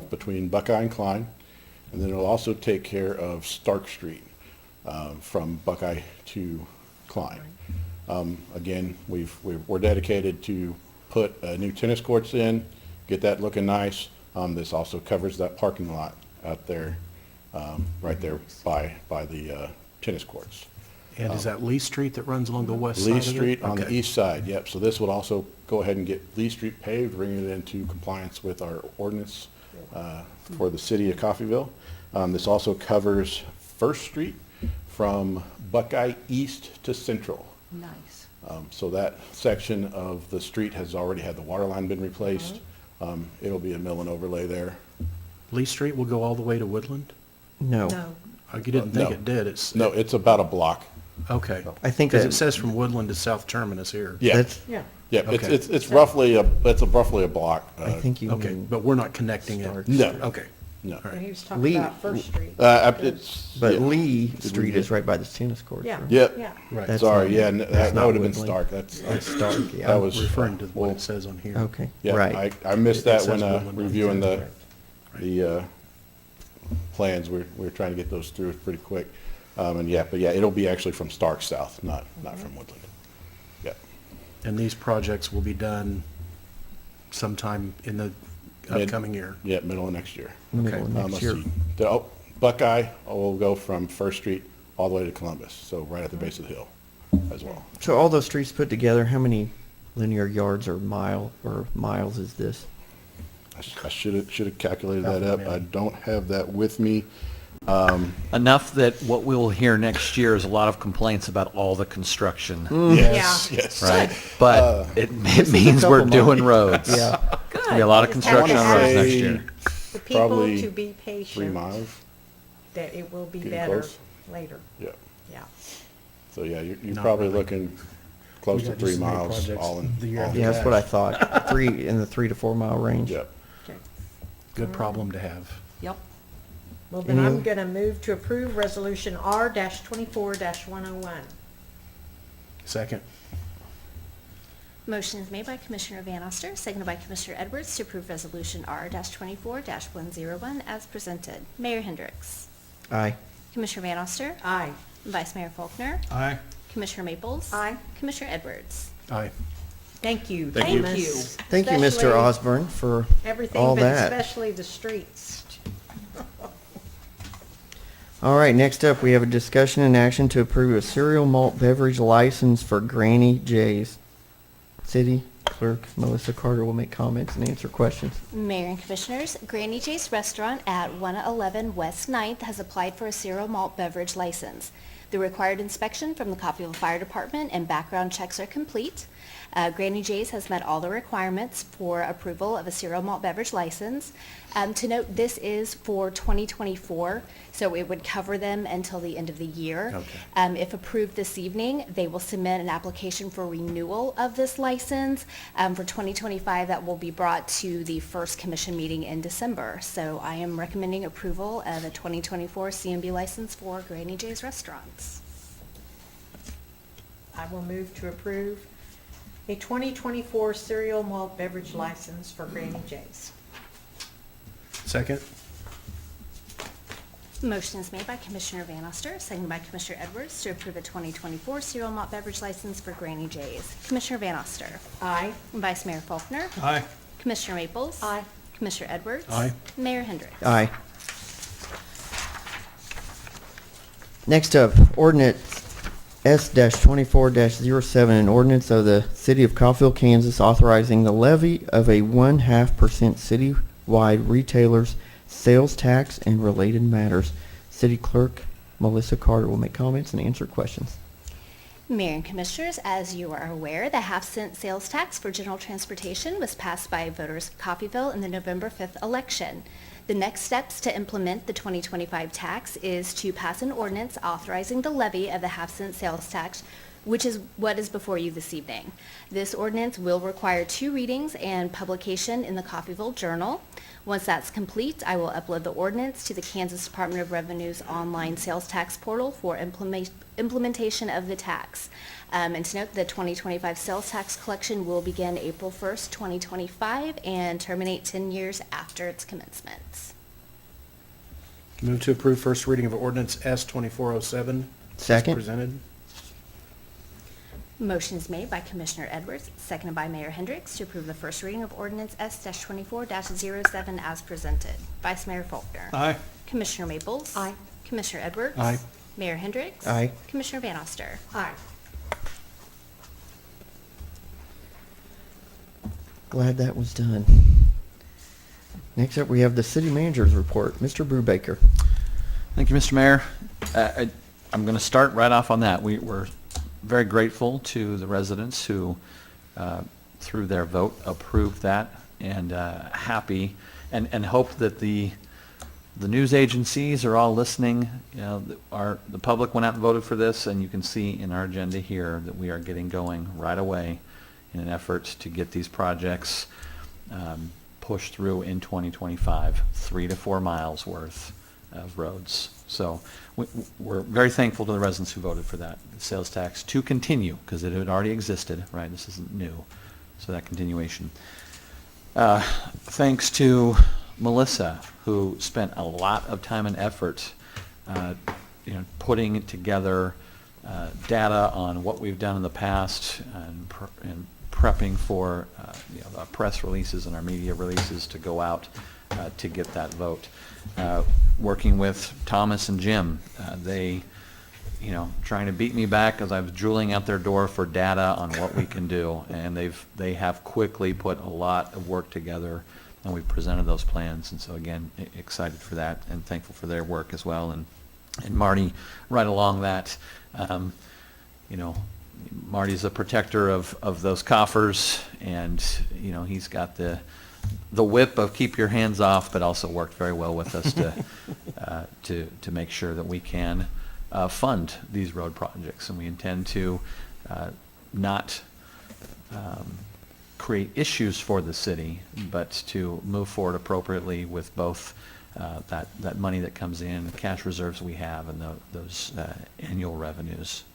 between Buckeye and Klein, and then it'll also take care of Stark Street from Buckeye to Klein. Again, we're dedicated to put new tennis courts in, get that looking nice. This also covers that parking lot out there, right there by the tennis courts. And is that Lee Street that runs along the west side of Lee it? Street on the Okay. east side, yep. So this would also go ahead and get Lee Street paved, bringing it into compliance with our ordinance for the city of Coffeyville. This also covers First Street from Buckeye East to Central. Nice. So that section of the street has already had the water line been replaced. It'll be a mill and overlay there. Lee Street will go all the way to Woodland? No. No. Oh, you didn't think No. it did? It's No, it's about a block. Okay. I think Because that- it says from Woodland to South Terminus here. Yeah, That's, Yeah. yeah, Okay. it's roughly a block. I think you Okay, mean, but we're not connecting it? Stark. No. Okay. No. All And right. he was talking Lee- about First Street. It's. but yeah. Lee Street is right by the tennis court. Yeah. Yep. Yeah. Right. That's Sorry, not- yeah, that's that not would have been Woodland. Stark. That's Stark, yeah. That was Referring to what well, it says on here. Okay, yeah, right. I missed It that says when Woodland on reviewing here. the plans. We're trying to get those through pretty quick. But yeah, it'll be actually from Stark south, not from Woodland. Yeah. And these projects will be done sometime in the upcoming year? Yeah, middle of next year. Middle of next Let's year. see. Buckeye will go from First Street all the way to Columbus, so right at the base of the hill as well. So all those streets put together, how many linear yards or miles is this? I should have calculated that Oh, up. man. I don't have that with me. Enough that what we'll hear next year is a lot of complaints about all the construction, Yes. right? But it is a means we're couple doing months. roads. Yeah. There's gonna be a lot of Just have to construction on roads next say year. The people Probably to be 3 patient, miles. that it will be Getting better close. later. Yeah. Yeah. So yeah, you're Not probably really. looking close We to got 3 just as many miles projects all in. the year all after in. Yeah, that's what I thought. In the 3 to 4 mile range. Yep. Okay. Good problem to have. Yep. Well, then Any I'm other- gonna move to approve Resolution R-24-101. Second. Motion is made by Commissioner Van Oster, seconded by Commissioner Edwards to approve Resolution R-24-101 as presented. Mayor Hendricks? Aye. Commissioner Van Oster? Aye. Vice Mayor Faulkner? Aye. Commissioner Maples? Aye. Commissioner Edwards? Aye. Thank you. Thank you. Thomas. Thank you, Mr. Especially Osborne, for Everything, all but that. especially the streets. All right, next up, we have a discussion and action to approve a cereal malt beverage license for Granny J's. City Clerk Melissa Carter will make comments and answer questions. Mayor and Commissioners, Granny J's Restaurant at 111 West 9th has applied for a cereal malt beverage license. The required inspection from the Coffeyville Fire Department and background checks are complete. Granny J's has met all the requirements for approval of a cereal malt beverage license. To note, this is for 2024, so it would cover them until the end of the year. Okay. If approved this evening, they will submit an application for renewal of this license. For 2025, that will be brought to the first commission meeting in December. So I am recommending approval of a 2024 CMB license for Granny J's Restaurants. I will move to approve a 2024 cereal malt beverage license for Granny J's. Second? Motion is made by Commissioner Van Oster, seconded by Commissioner Edwards to approve a 2024 cereal malt beverage license for Granny J's. Commissioner Van Oster. Aye. Vice Mayor Faulkner. Aye. Commissioner Maples. Aye. Commissioner Edwards. Aye. Mayor Hendricks. Aye. Next up, ordinance S-24-07, an ordinance of the City of Coffeyville, Kansas, authorizing the levy of a 0.5% citywide retailer's sales tax and related matters. City Clerk Melissa Carter will make comments and answer questions. Mayor and Commissioners, as you are aware, the half-cent sales tax for general transportation was passed by voters of Coffeyville in the November 5th election. The next steps to implement the 2025 tax is to pass an ordinance authorizing the levy of the half-cent sales tax, which is what is before you this evening. This ordinance will require 2 readings and publication in the Coffeyville Journal. Once that's complete, I will upload the ordinance to the Kansas Department of Revenue's online sales tax portal for implementation of the tax. And to note, the 2025 sales tax collection will begin April 1st, 2025 and terminate 10 years after its commencement. Move to approve first reading of ordinance S-2407. As Second. presented. Motion is made by Commissioner Edwards, seconded by Mayor Hendricks to approve the first reading of ordinance S-24-07 as presented. Vice Mayor Faulkner. Aye. Commissioner Maples. Aye. Commissioner Edwards. Aye. Mayor Hendricks. Aye. Commissioner Van Oster. Aye. Glad that was done. Next up, we have the city manager's report. Mr. Brubaker. Thank you, Mr. Mayor. I'm going to start right off on that. We're very grateful to the residents who, through their vote, approved that, and happy, and hope that the news agencies are all listening. You know, the public went out and voted for this, and you can see in our agenda here that we are getting going right away in an effort to get these projects pushed through in 2025, 3 to 4 miles worth of roads. So we're very thankful to the residents who voted for that sales tax to continue, because it had already existed, right? This isn't new, so that continuation. Thanks to Melissa, who spent a lot of time and effort, putting together data on what we've done in the past and prepping for our press releases and our media releases to go out to get that vote. Working with Thomas and Jim, they, trying to beat me back as I was drooling out their door for data on what we can do, and they have quickly put a lot of work together, and we've presented those plans. And so again, excited for that and thankful for their work as well. And Marty, right along that, Marty's a protector of those coffers, and he's got the whip of keep your hands off, but also worked very well with us to make sure that we can fund these road projects. And we intend to not create issues for the city, but to move forward appropriately with both that money that comes in, the cash reserves we have, and those annual revenues.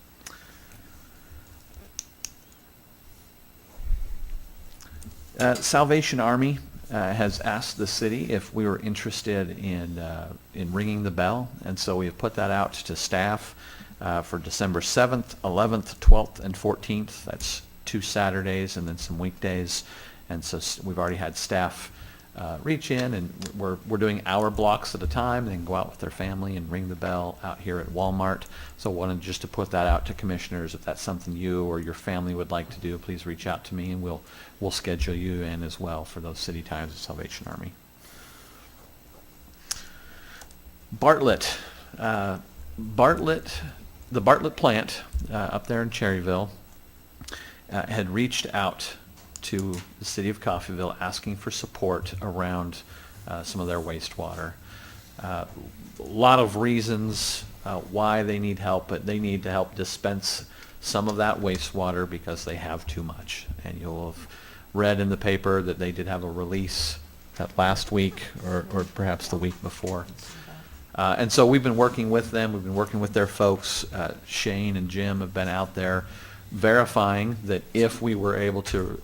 Salvation Army has asked the city if we were interested in ringing the bell, and so we have put that out to staff. for December 7th, 11th, 12th, and 14th. That's 2 Saturdays and then some weekdays. And so we've already had staff reach in, and we're doing hour blocks at a time. They can go out with their family and ring the bell out here at Walmart. So I wanted just to put that out to commissioners. If that's something you or your family would like to do, please reach out to me, and we'll schedule you in as well for those city times of Salvation Army. Bartlett. The Bartlett plant up there in Cherryville had reached out to the city of Coffeyville asking for support around some of their wastewater. A lot of reasons why they need help, but they need to help dispense some of that wastewater because they have too much. And you'll have read in the paper that they did have a release that last week or perhaps the week before. And so we've been working with them. We've been working with their folks. Shane and Jim have been out there verifying that if we were able to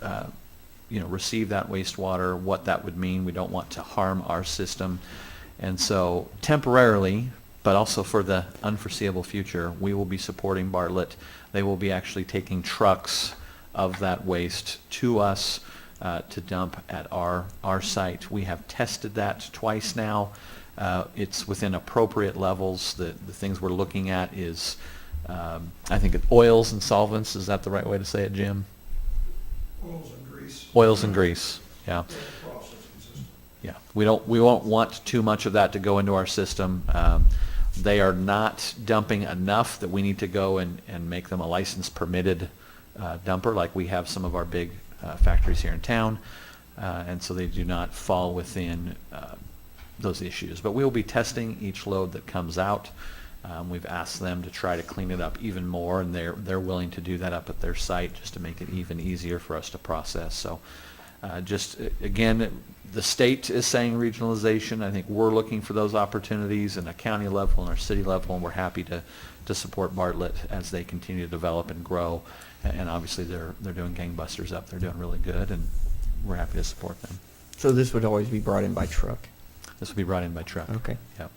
receive that wastewater, what that would mean. We don't want to harm our system. And so temporarily, but also for the unforeseeable future, we will be supporting Bartlett. They will be actually taking trucks of that waste to us to dump at our site. We have tested that twice now. It's within appropriate levels. The things we're looking at is, I think, oils and solvents. Is that the right way to say it, Jim? Oils and grease. Oils and grease, yeah. Yeah, we won't want too much of that to go into our system. They are not dumping enough that we need to go and make them a license permitted dumper like we have some of our big factories here in town. And so they do not fall within those issues. But we will be testing each load that comes out. We've asked them to try to clean it up even more, and they're willing to do that up at their site just to make it even easier for us to process. So just, again, the state is saying regionalization. I think we're looking for those opportunities in a county level and our city level, and we're happy to support Bartlett as they continue to develop and grow. And obviously they're doing gangbusters up. They're doing really good, and we're happy to support them. So this would always be brought in by truck? This will be brought in by truck. Okay. Yep.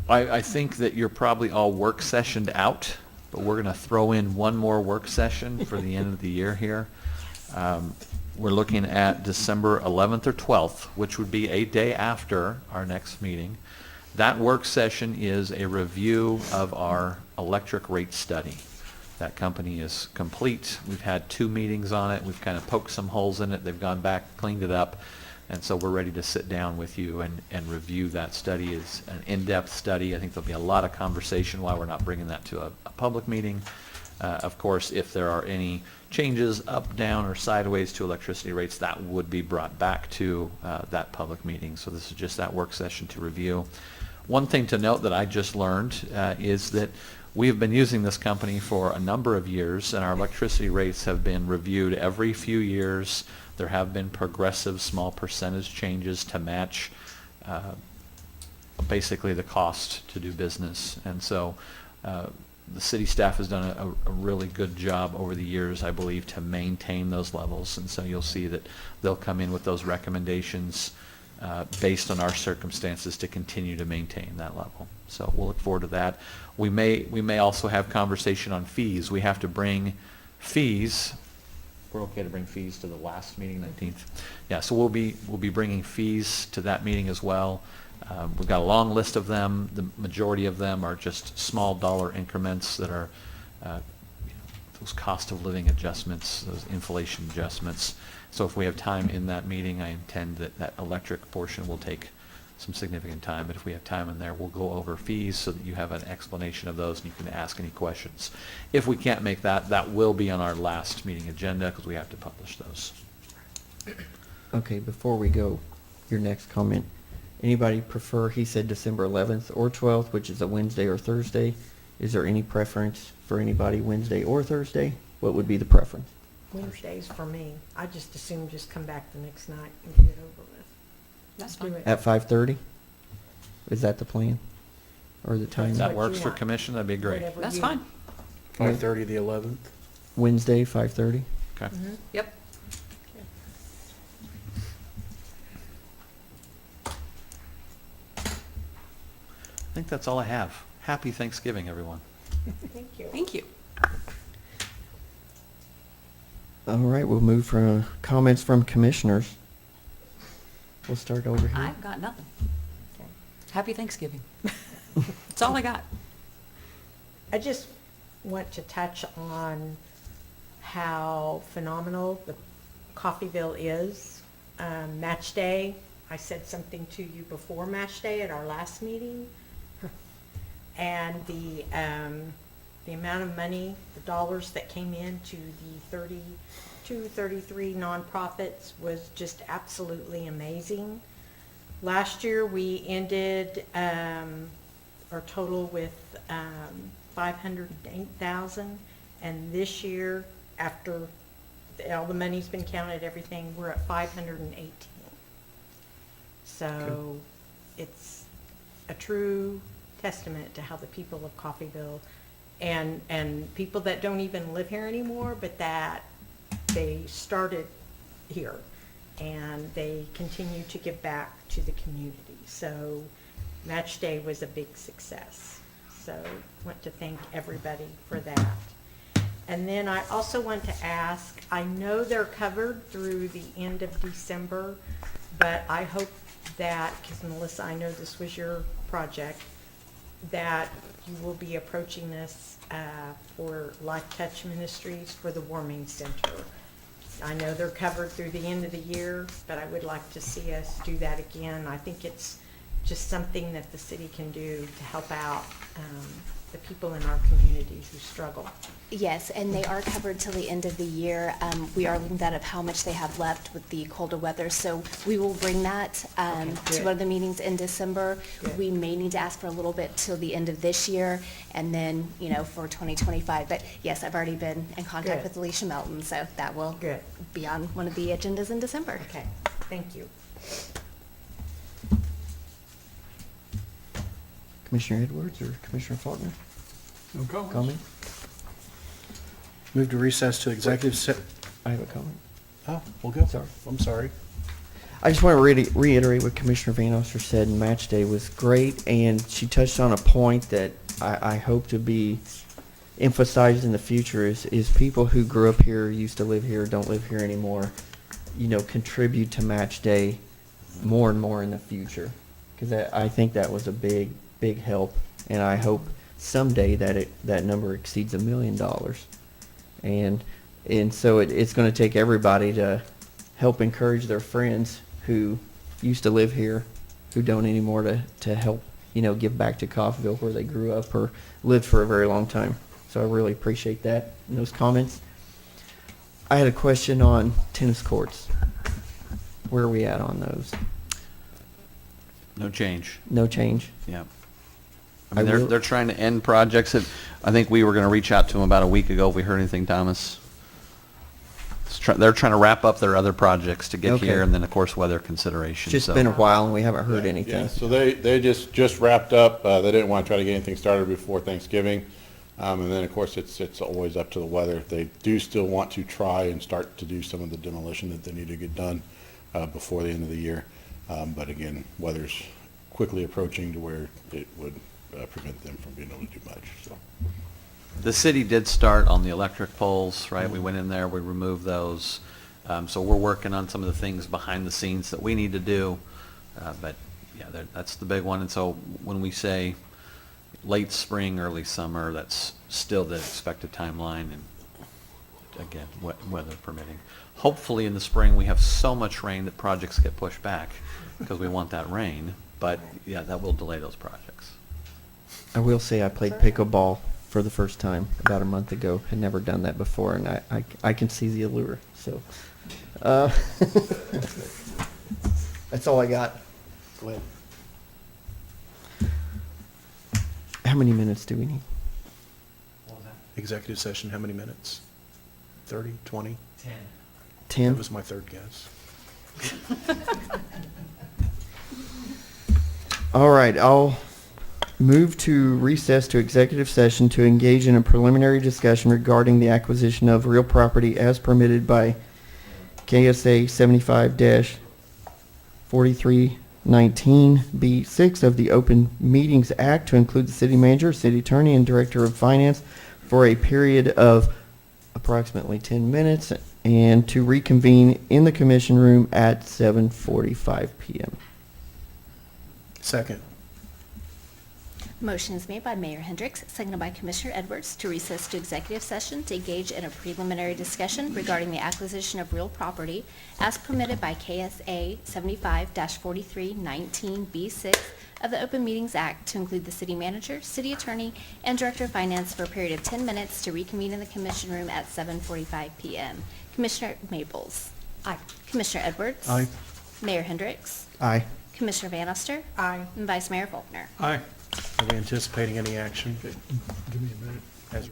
I think that you're probably all work sessioned out, but we're going to throw in one more work session for the end of the year here. We're looking at December 11th or 12th, which would be a day after our next meeting. That work session is a review of our electric rate study. That company is complete. We've had 2 meetings on it. We've kind of poked some holes in it. They've gone back, cleaned it up. And so we're ready to sit down with you and review that study. It's an in-depth study. I think there'll be a lot of conversation why we're not bringing that to a public meeting. Of course, if there are any changes up, down, or sideways to electricity rates, that would be brought back to that public meeting. So this is just that work session to review. One thing to note that I just learned is that we have been using this company for a number of years, and our electricity rates have been reviewed every few years. There have been progressive small percentage changes to match basically the cost to do business. And so the city staff has done a really good job over the years, I believe, to maintain those levels. And so you'll see that they'll come in with those recommendations based on our circumstances to continue to maintain that level. So we'll look forward to that. We may also have conversation on fees. We have to bring fees. We're okay to bring fees to the last meeting, 19th. Yeah, so we'll be bringing fees to that meeting as well. We've got a long list of them. The majority of them are just small dollar increments that are those cost of living adjustments, those inflation adjustments. So if we have time in that meeting, I intend that electric portion will take some significant time, but if we have time in there, we'll go over fees so that you have an explanation of those and you can ask any questions. If we can't make that, that will be on our last meeting agenda because we have to publish those. Okay, before we go, your next comment. Anybody prefer, he said December 11th or 12th, which is a Wednesday or Thursday. Is there any preference for anybody, Wednesday or Thursday? What would be the preference? Wednesdays for me. I just assume just come back the next night and get it over with. That's Do fine. it. At 5:30? Is that the plan? Or the time? If that what works you for want. commission, that'd be great. Whatever That's you- fine. 5:30 the 11th. Wednesday, 5:30? Okay. Yep. think that's all I have. Happy Thanksgiving, everyone. Thank you. Thank you. All right, we'll move from comments from commissioners. We'll start over here. I've got nothing. Happy Thanksgiving. That's all I got. I just want to touch on how phenomenal the Coffeyville is. Match day, I said something to you before match day at our last meeting. And the amount of money, the dollars that came in to the 33 nonprofits was just absolutely amazing. Last year, we ended our total with $508,000, and this year, after all the money's been counted, everything, we're at $518,000. So it's a true testament to how the people of Coffeyville and people that don't even live here anymore, but that they started here and they continue to give back to the community. So Match Day was a big success. So want to thank everybody for that. And then I also want to ask, I know they're covered through the end of December, but I hope that, because Melissa, I know this was your project, that you will be approaching this for Life Touch Ministries for the warming center. I know they're covered through the end of the year, but I would like to see us do that again. I think it's just something that the city can do to help out the people in our communities who struggle. Yes, and they are covered till the end of the year. We are looking at how much they have left with the colder weather, so we will bring that to good. one of the meetings in December. Good. We may need to ask for a little bit till the end of this year, and then, for 2025. But yes, I've already been in contact Good. with Alicia Melton, so that will Good. be on one of the agendas in December. Okay, thank you. Commissioner Edwards or Commissioner Faulkner? No comments? Comment? Move to recess to executive I have a comment. Oh, we'll go. Sorry. I'm sorry. I just want to reiterate what Commissioner Van Oster said. Match Day was great, and she touched on a point that I hope to be emphasized in the future is people who grew up here, used to live here, don't live here anymore, contribute to Match Day more and more in the future. Because I think that was a big help, and I hope someday that number exceeds $1 million. And so it's going to take everybody to help encourage their friends who used to live here, who don't anymore, to help, give back to Coffeyville where they grew up or lived for a very long time. So I really appreciate that and those comments. I had a question on tennis courts. Where are we at on those? No change. No change? Yeah. I will- They're trying to end projects. I think we were going to reach out to them about a week ago if we heard anything, Thomas. They're trying to wrap up their other projects to get Okay. here, and then, of course, weather considerations. It's just so. been a while and we haven't heard anything. Yeah, so they just wrapped up. They didn't want to try to get anything started before Thanksgiving. And then, of course, it's always up to the weather. They do still want to try and start to do some of the demolition that they need to get done before the end of the year. But again, weather's quickly approaching to where it would prevent them from being able to do much. So. The city did start on the electric poles, right? We went in there, we removed those. So we're working on some of the things behind the scenes that we need to do. But yeah, that's the big one. And so when we say late spring, early summer, that's still the expected timeline. And again, weather permitting. Hopefully in the spring, we have so much rain that projects get pushed back because we want that rain. But yeah, that will delay those projects. I will say I played pickleball for the first time about a month ago. Had never done that before, and I can see the allure. So that's all I got. Go ahead. How many minutes do we need? Executive session, how many minutes? 30, 20? 10? That was my third guess. All right, I'll move to recess to executive session to engage in a preliminary discussion regarding the acquisition of real property as permitted by KSA 75-43 19B6 of the Open Meetings Act to include the city manager, city attorney, and director of finance for a period of approximately 10 minutes and to reconvene in the commission room at 7:45 p.m. Second. Motion is made by Mayor Hendricks, seconded by Commissioner Edwards, to recess to executive session to engage in a preliminary discussion regarding the acquisition of real property as permitted by KSA 75-4319B6 of the Open Meetings Act to include the city manager, city attorney, and director of finance for a period of 10 minutes to reconvene in the commission room at 7:45 p.m. Commissioner Maples. Aye. Commissioner Edwards. Aye. Mayor Hendricks. Aye. Commissioner Van Oster. Aye. And Vice Mayor Faulkner. Aye. Are we anticipating any action? Give me a minute. As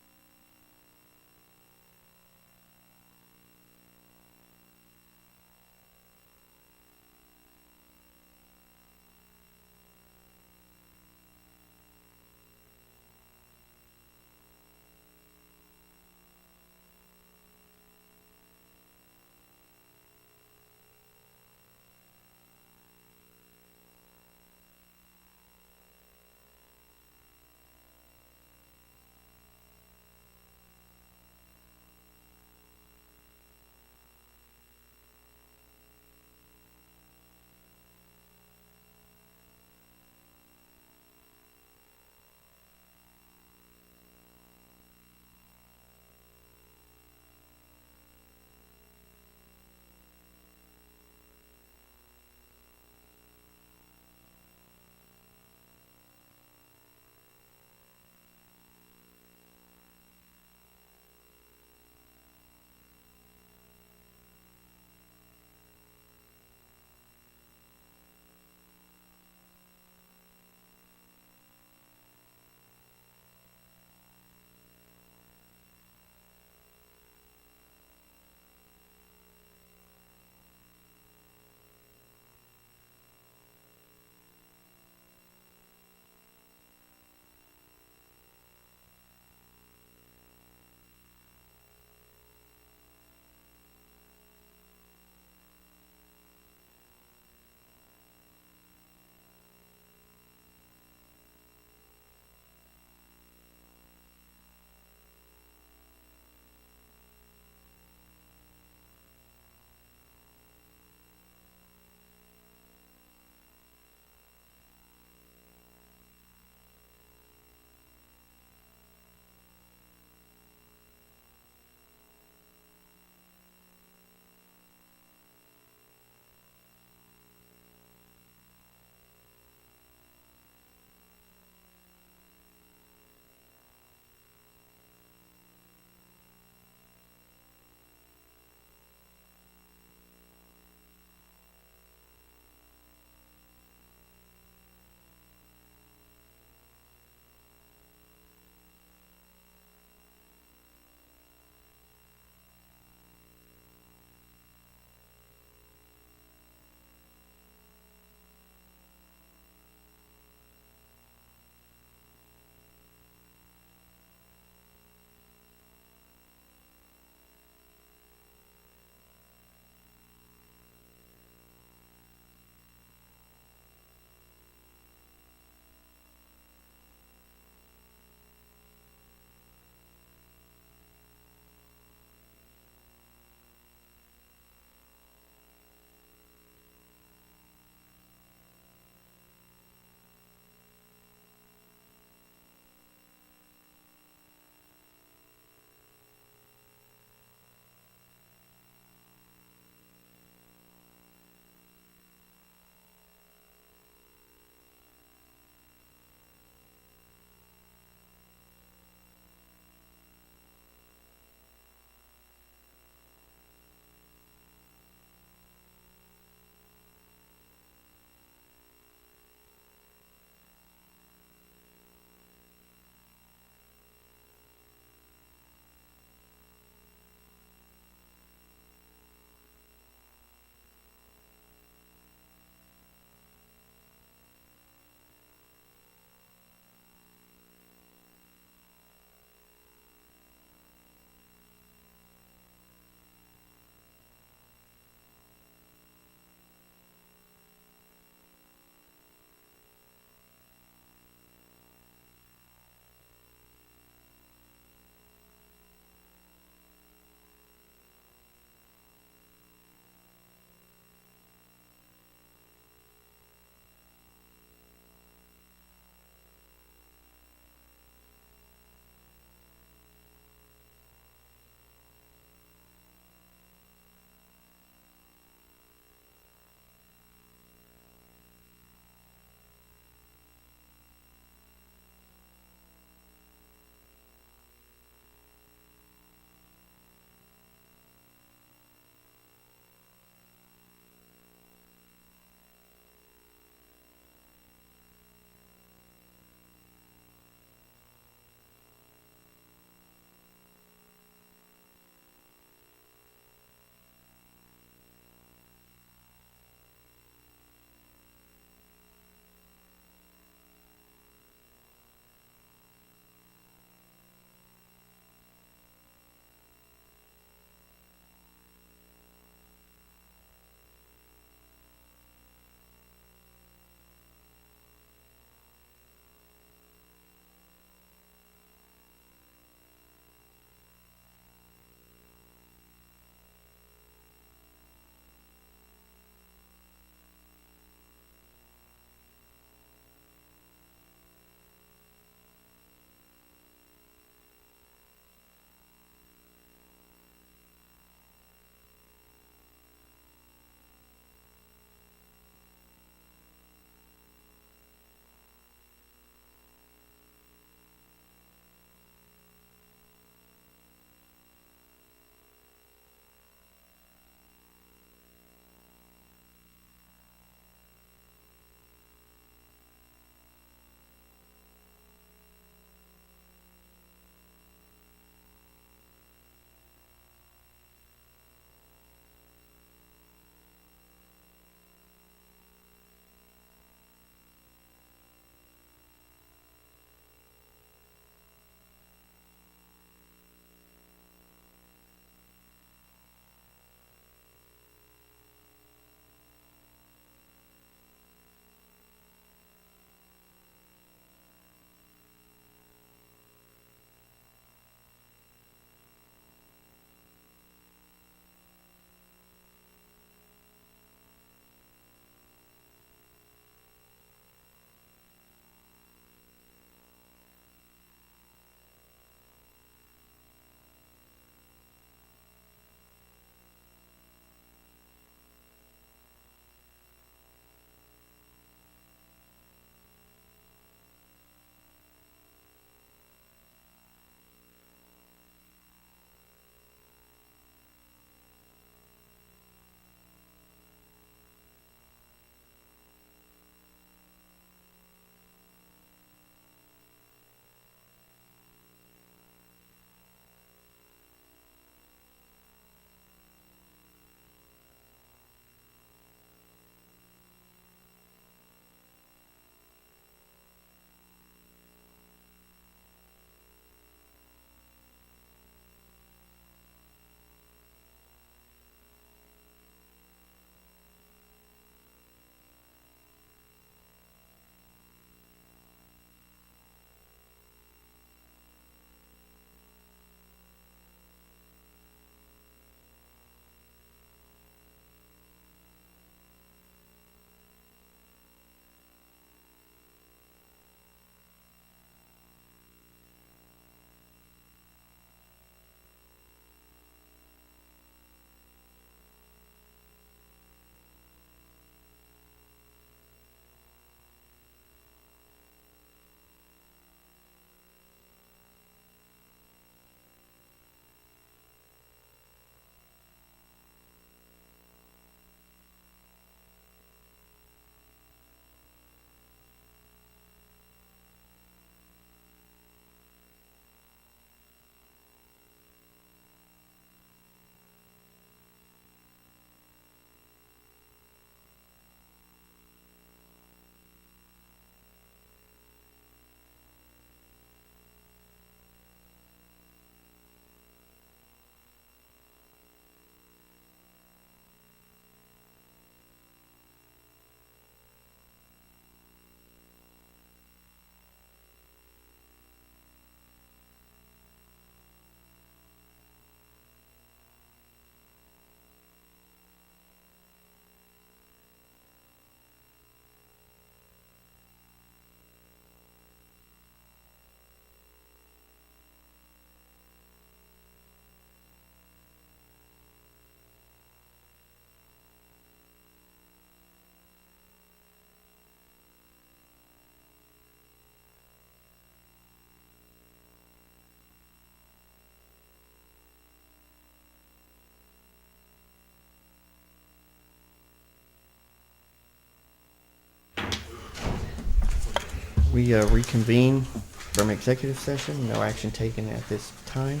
We reconvene from executive session. No action taken at this time.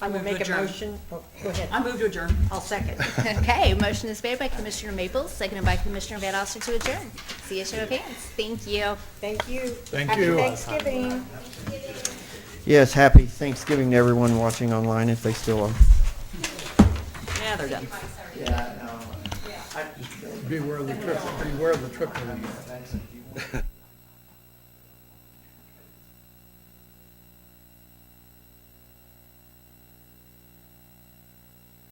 I will Move to make a adjourn. motion. Oh, go ahead. I move to adjourn. I'll second. Okay, motion is made by Commissioner Maples, seconded by Commissioner Van Oster to adjourn. See a show of hands. Thank you. Thank you. Thank Happy you. Thanksgiving. Yes, happy Thanksgiving to everyone watching online if they still are. Yeah, they're done. Beware the triple.